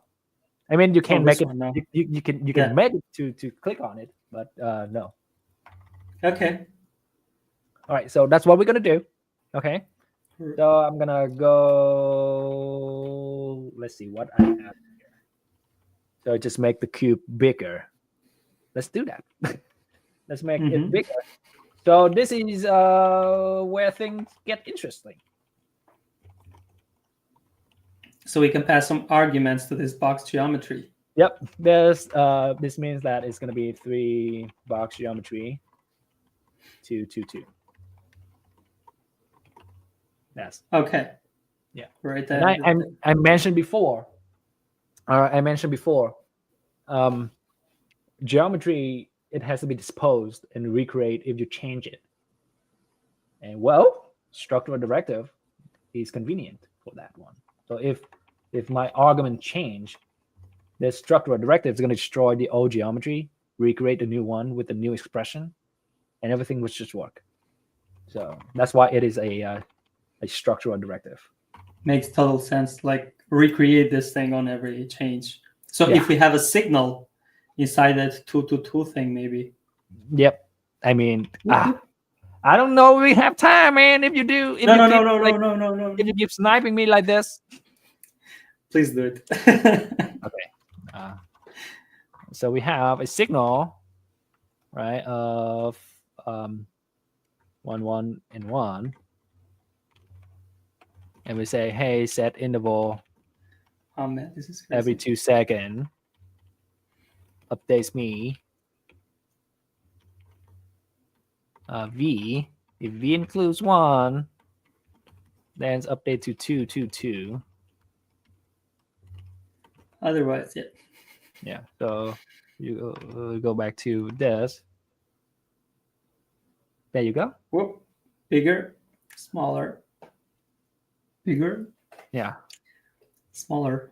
I mean, you can make it. No. You can make it to click on it, but no. Okay. All right, so that's what we're gonna do. Okay. So I'm gonna go. Let's see what I have here. So just make the cube bigger. Let's do that. Let's make it bigger. So this is where things get interesting. So we can pass some arguments to this box geometry. Yep. This means that it's going to be 3 box geometry, 2, 2, 2. Yes. Okay. Yeah. Right there. And I mentioned before. geometry, it has to be disposed and recreate if you change it. And well, structural directive is convenient for that one. So if my argument change, the structural directive is going to destroy the old geometry, recreate the new one with the new expression, and everything will just work. So that's why it is a structural directive. Makes total sense. Like recreate this thing on every change. So Yeah. if we have a signal inside that 2 thing, maybe. Yep. I mean, I don't know if we have time, man. If you do, if No. if you keep sniping me like this, Please do it. okay. So we have a signal, right, of 1, 1, and 1, and we say, hey, set interval Oh man, this is crazy. every 2 seconds. Updates me. V. If V includes 1, then it's update to 2, 2, 2. Otherwise, yeah. Yeah. So you go back to this. There you go. Whoop. Bigger, smaller, bigger. Yeah. Smaller.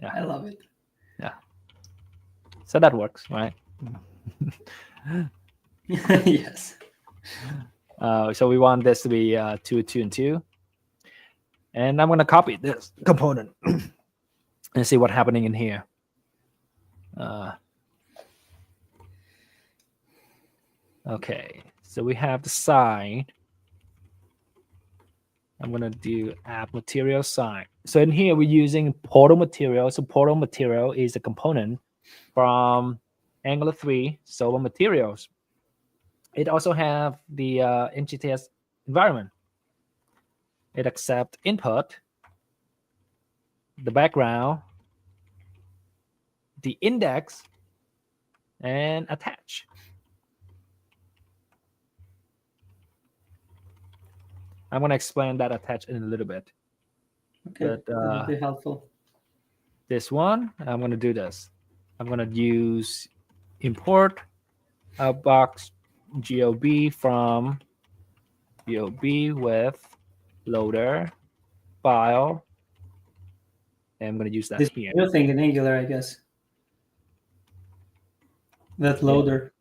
Yeah. I love it. Yeah. So that works, right? Yes. So we want this to be 2, 2, and 2. And I'm going to copy this component and see what's happening in here. Okay, so we have the side. I'm going to do app material side. So in here, we're using portal material. So portal material is a component from Angular 3 Solo materials. It also have the NGTS environment. It accepts input, the background, the index, and attach. I'm going to explain that attach in a little bit. Okay, But, that would be helpful. This one, I'm going to do this. I'm going to use import outbox GOB from GOB with loader file. And I'm going to use that This here. new thing in Angular, I guess. That loader.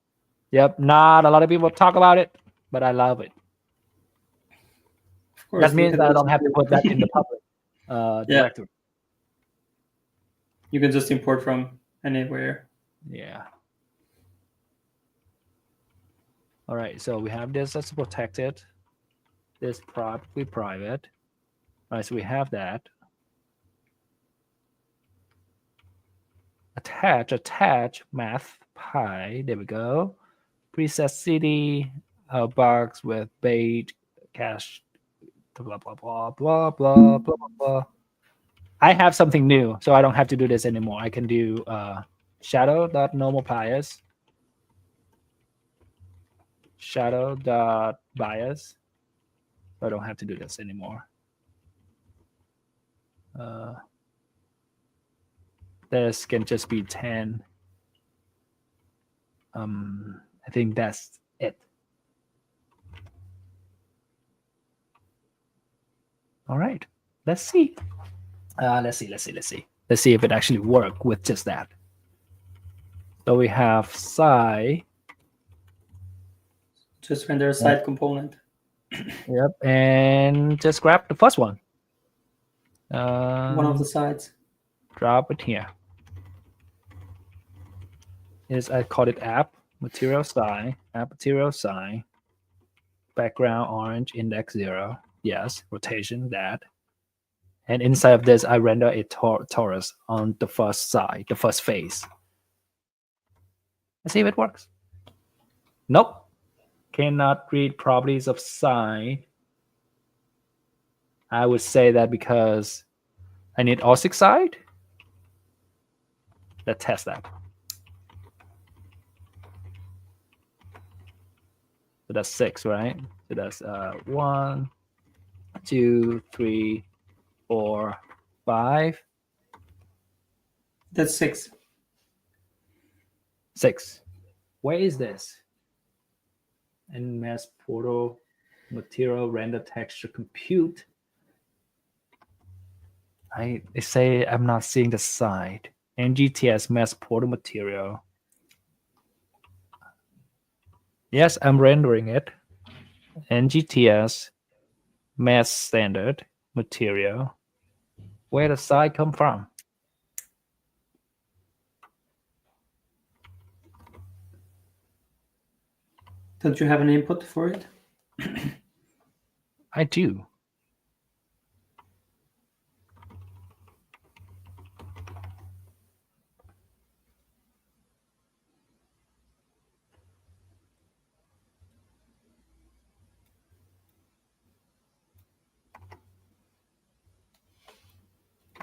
Yep, not a lot of people talk about it, but I love it. Of course, that means I don't have to put that in the public directory. You can just import from anywhere. Yeah. All right, so we have this that's protected. This probably private. All right, so we have that. Attach math pi. There we go. Preset cd box with bait cache. Blah blah blah blah blah blah blah blah. I have something new, so I don't have to do this anymore. I can do shadow.normalBias. Shadow.bias. I don't have to do this anymore. This can just be 10. I think that's it. All right. Let's see. Let's see if it actually works with just that. So we have side. Just render a side component. Yep, and just grab the first one. One of the sides. Drop it here. I call it app material side. App material side. Background orange, index 0. Yes, rotation that. And inside of this, I render a torus on the first side, the first face. Let's see if it works. Nope. Cannot read properties of side. I would say that because I need all 6 sides. Let's test that. So that's 6, right? So that's 1, 2, 3, 4, 5. That's 6. 6. Where is this? And mass portal material render texture compute. I say I'm not seeing the side. NGTS mass portal material. Yes, I'm rendering it. NGTS mass standard material. Where the side come from? Don't you have an input for it? I do.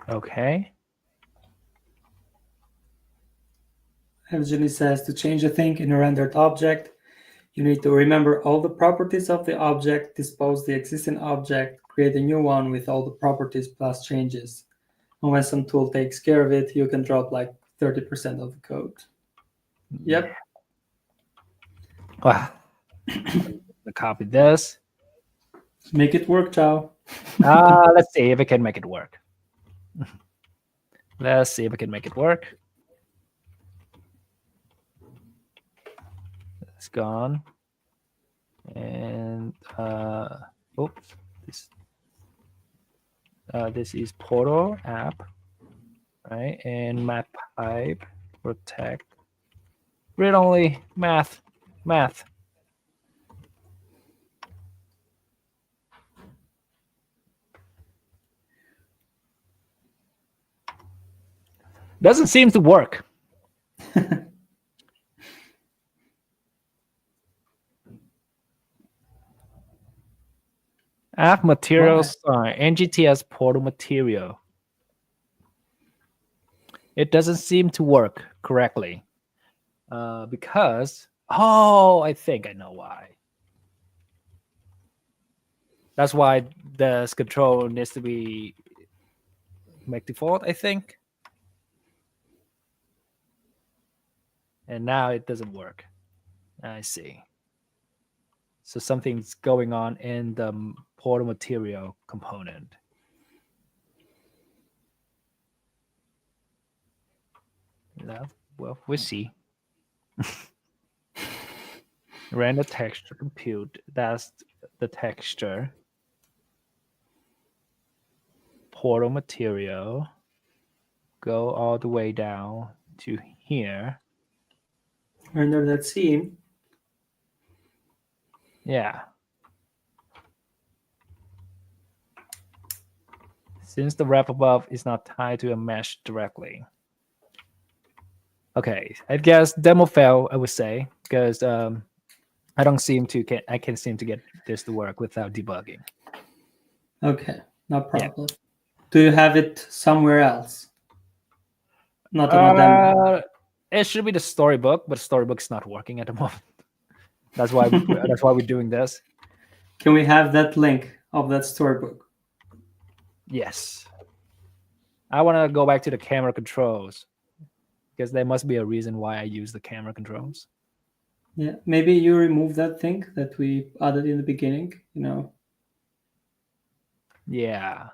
Okay. Evgeny says to change a thing in a rendered object, you need to remember all the properties of the object, dispose the existing object, create a new one with all the properties plus changes. And when some tool takes care of it, you can drop like 30% of the code. Yep. Wow. Copy this. Make it work, Chau. Let's see if I can make it work. Let's see if I can make it work. It's gone. And oops, this is portal app, right? And map pipe protect read only math. Doesn't seem to work. App materials, NGTS portal material. It doesn't seem to work correctly because, I think I know why. That's why this control needs to be make default, I think. And now it doesn't work. I see. So something's going on in the portal material component. Well, we'll see. Render texture compute. That's the texture. Portal material. Go all the way down to here. Render that scene. Yeah. Since the wrap above is not tied to a mesh directly. Okay, I guess demo fail, I would say, because I don't seem to get. I can seem to get this to work without debugging. Okay, no problem. Yeah. Do you have it somewhere else? Not on a demo. It should be the storybook, but storybook's not working at the moment. That's why we're doing this. Can we have that link of that storybook? Yes. I want to go back to the camera controls because there must be a reason why I use the camera controls. Yeah, maybe you remove that thing that we added in the beginning, Yeah,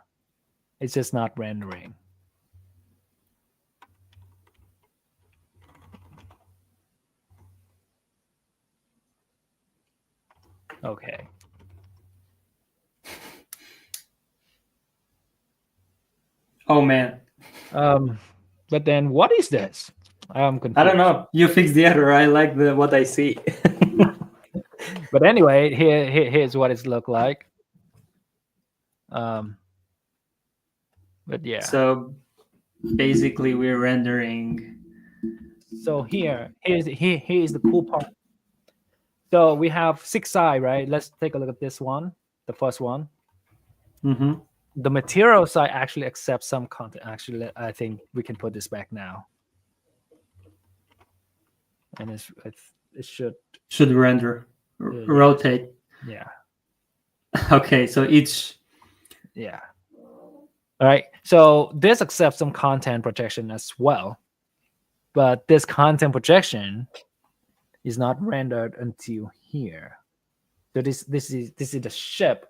it's just not rendering. Okay. Oh man. But then what is this? I'm confused. I don't know. You fix the error. I like what I see. But anyway, here's what it look like. But yeah. So basically, we're rendering. So here's the cool part. So we have 6i, right? Let's take a look at this one, the first one. Mm-hmm. The material side actually accepts some content. Actually, I think we can put this back now. And it should render, rotate. Yeah. Okay, so each. Yeah. All right. So this accepts some content projection as well, but this content projection, is not rendered until here. So this is the ship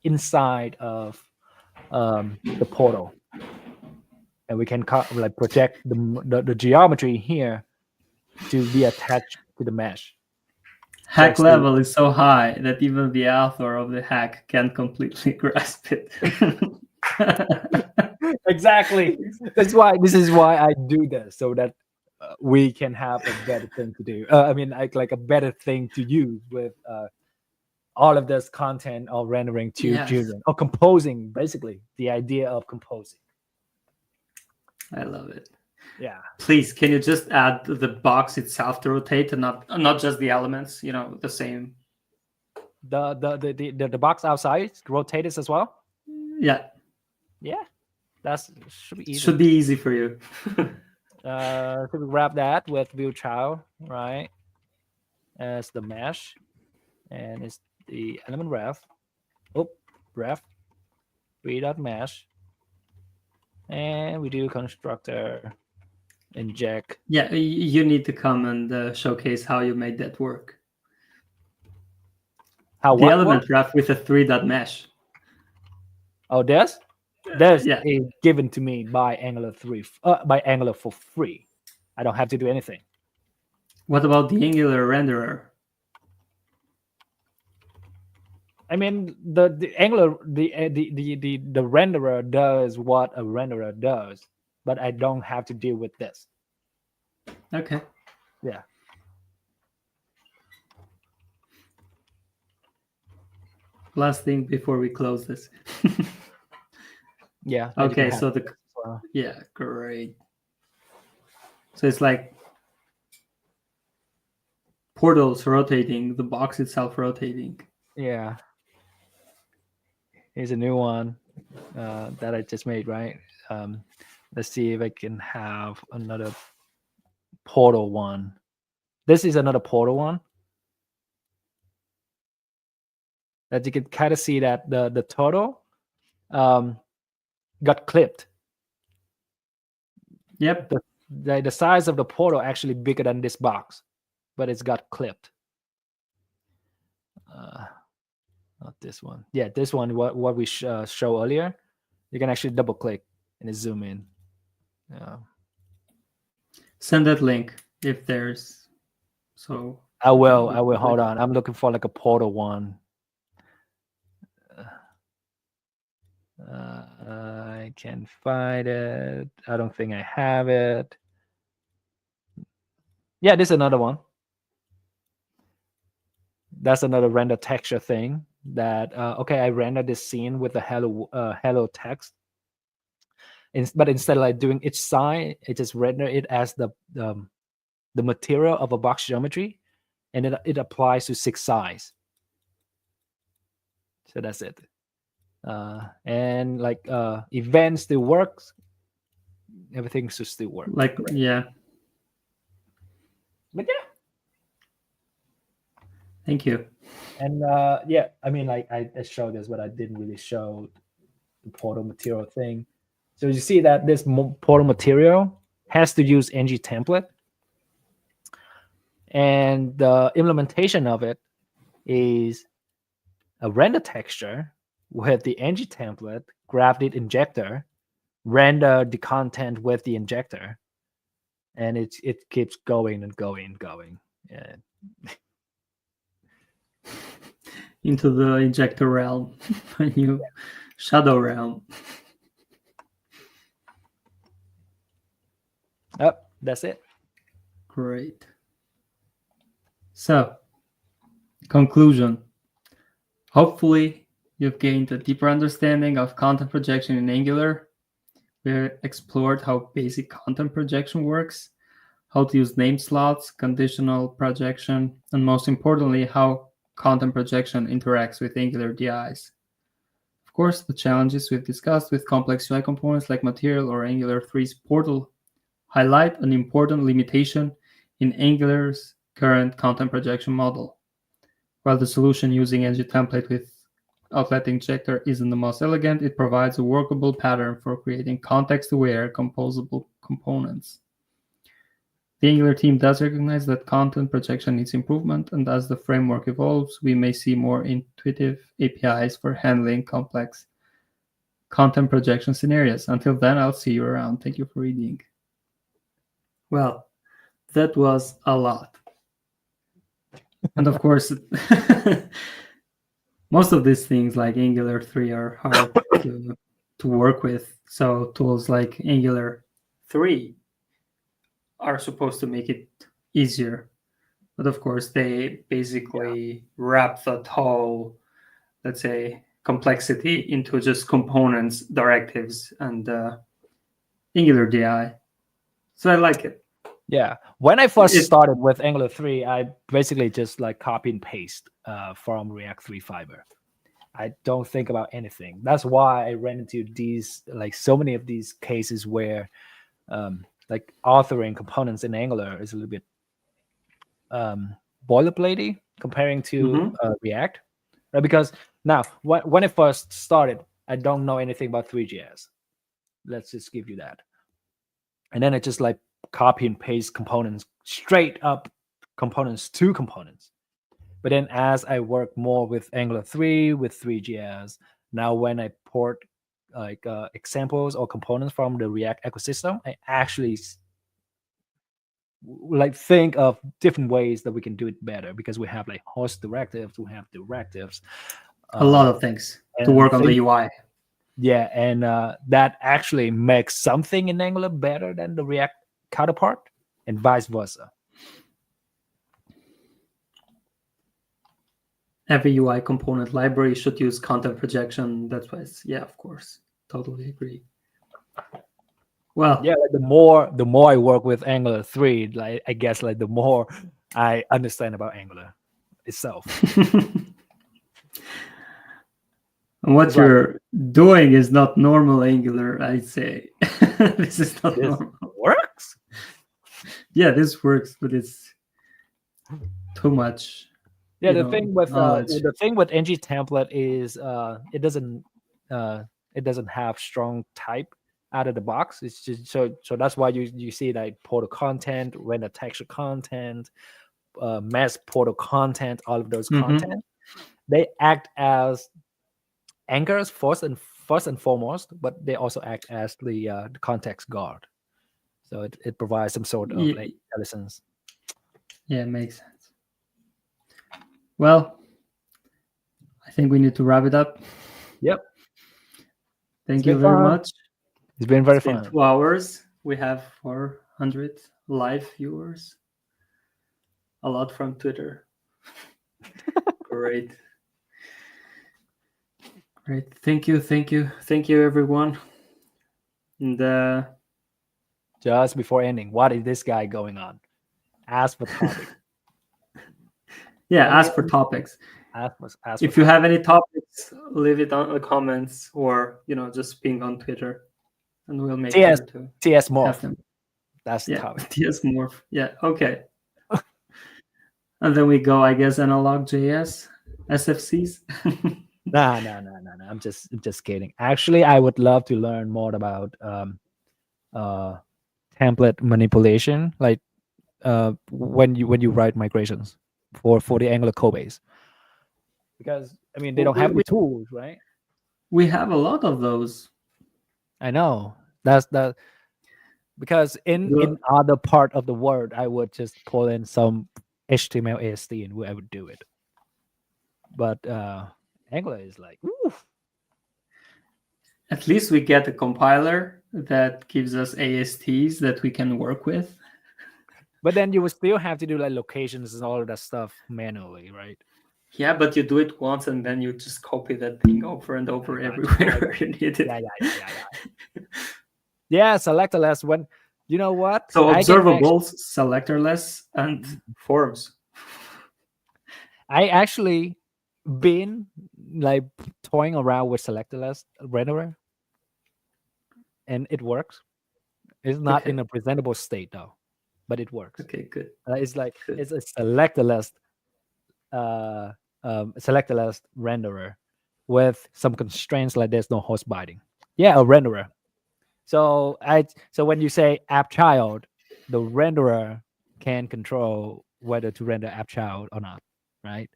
inside of the portal, and we can like project the geometry here to be attached to the mesh. Hack So level is so high that even the author of the hack can't completely grasp it. Exactly. This is why I do this, so that we can have a better thing to do. I mean, like a better thing to use with all of this content of rendering to Yes. children, or composing, basically the idea of composing. I love it. Yeah. Please, can you just add the box itself to rotate, and not just the elements? You know, the same. The box outside rotated as well. Yeah. Yeah, that's should be easy. Should be easy for you. So we grab that with view Chau, right, as the mesh, and it's the element ref. Ref 3.mesh, and we do constructor inject. Yeah, you need to come and showcase how you made that work. How the element ref with a 3.mesh. Oh, this yeah. Is given to me by Angular 3 by Angular for free. I don't have to do anything. What about the Angular renderer? I mean, the Angular the renderer does what a renderer does, but I don't have to deal with this. Okay. Yeah. Last thing before we close this. Yeah. Okay, so yeah, great. So it's like portals rotating, the box itself rotating. Yeah. Here's a new one that I just made, right? Let's see if I can have another portal one. This is another portal one. That you can kind of see that the turtle got clipped. Yep. The size of the portal actually bigger than this box, but it's got clipped. Not this one. Yeah, this one. What we show earlier. You can actually double click and zoom in. Send that link if there's. So I will. Hold on. I'm looking for like a portal one. I can find it. I don't think I have it. Yeah, this is another one. That's another render texture thing. That okay, I rendered this scene with the hello text. But instead of like doing each side, it just render it as the material of a box geometry, and it applies to 6 sides. So that's it. And like event still works. Everything should still work. Like correct. Yeah. But yeah. Thank you. And yeah, I mean, like I showed this, but I didn't really show the portal material thing. So you see that this portal material has to use ngTemplate, and the implementation of it is a render texture with the ngTemplate, grab the injector, render the content with the injector, and it keeps going and going and going. Yeah. Into the injector realm, a new shadow realm. Oh, that's it. Great. So, conclusion. Hopefully, you've gained a deeper understanding of content projection in Angular. We explored how basic content projection works, how to use name slots, conditional projection, and most importantly, how content projection interacts with Angular DIs. Of course, the challenges we've discussed with complex UI components like Material or Angular 3's portal highlight an important limitation in Angular's current content projection model. While the solution using ngTemplate with Outlet Injector isn't the most elegant, it provides a workable pattern for creating context-aware composable components. The Angular team does recognize that content projection needs improvement, and as the framework evolves, we may see more intuitive APIs for handling complex content projection scenarios. Until then, I'll see you around. Thank you for reading. Well, that was a lot. And of course, most of these things like Angular 3 are hard to work with. So tools like Angular 3 are supposed to make it easier. But of course, they basically wrap that whole, let's say, complexity into just components, directives, and Angular DI. So I like it. Yeah. When I first started with Angular 3, I basically just like copy and paste from React 3 Fiber. I don't think about anything. That's why I ran into these, like so many of these cases where like authoring components in Angular is a little bit boilerplatey comparing to React. Right? Because now, when I first started, I don't know anything about 3GS. Let's just give you that. And then I just like copy and paste components, straight up components to components. But then as I work more with Angular 3, with 3GS, now when I port like examples or components from the React ecosystem, I actually like think of different ways that we can do it better, because we have like host directives, we have directives, a lot of things to work on the UI. Yeah, and that actually makes something in Angular better than the React counterpart, and vice versa. Every UI component library should use content projection. That's why it's, yeah, of course, totally agree. Well, yeah, like the more I work with Angular 3, like I guess like the more I understand about Angular itself. And what you're doing is not normal Angular, I'd say. This is not normal. Works? Yeah, this works, but it's too much. Yeah, the thing with ngTemplate is it doesn't have strong type out of the box. It's just so that's why you see like portal content, render texture content, mass portal content, all of those content. They act as anchors first and foremost, but they also act as the context guard. So it provides some sort of like intelligence. Yeah, it makes sense. Well, I think we need to wrap it up. Yep. Thank you very much. It's been very fun. 2 hours. We have 400 live viewers. A lot from Twitter. Great. Great. Thank you, everyone. And just before ending, what is this guy going on? Ask for topics. Yeah, ask for topics. If you have any topics, leave it on the comments, or just ping on Twitter, and we'll make sure to TS Morph. have them. That's the topic. TS Morph. Yeah. Okay. And then we go, I guess, analog.js, SFCs. No. I'm just kidding. Actually, I would love to learn more about template manipulation, like when you write migrations for the Angular code base, because I mean they don't have the tools, right? We have a lot of those. I know that's because in other part of the world, I would just pull in some HTML AST and I would do it. But Angular is like, oof. At least we get a compiler that gives us ASTs that we can work with. But then you would still have to do like locations and all of that stuff manually, right? Yeah, but you do it once and then you just copy that thing over and over everywhere you need it. Yeah, selectorless. When you know what? So observables, selectorless, and forms. I actually been like toying around with selectorless renderer, and it works. It's not in a presentable state though, but it works. Okay, good. It's like it's a selectorless renderer with some constraints, like there's no host binding. Yeah, a renderer. So when you say app child, the renderer can control whether to render app child or not, right?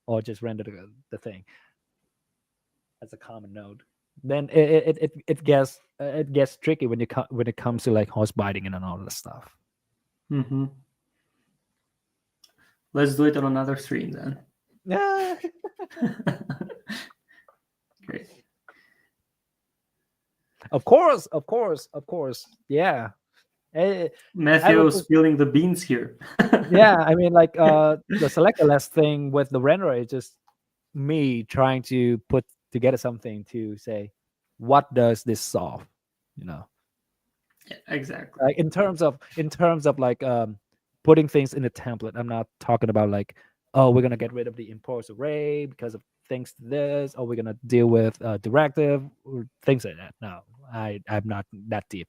Or just render the thing as a common node. Then it gets tricky when when it comes to like horse binding and all that stuff. Mm-hmm. Let's do it on another stream then. Yeah. Great. Of course. Yeah. Matthew spilling the beans here. Yeah, I mean, like the selector-less thing with the renderer is just me trying to put together something to say, what does this solve? You know, Yeah, exactly. like in terms of like putting things in a template. I'm not talking about like, oh, we're gonna get rid of the import array because of things to this, or we're gonna deal with directive or things like that. No, I'm not that deep.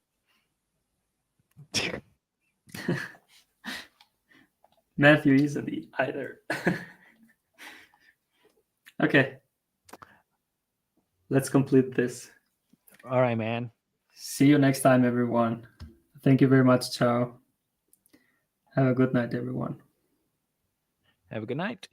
Matthew isn't either. Okay. Let's complete this. All right, man. See you next time, everyone. Thank you very much, Chau. Have a good night, everyone. Have a good night.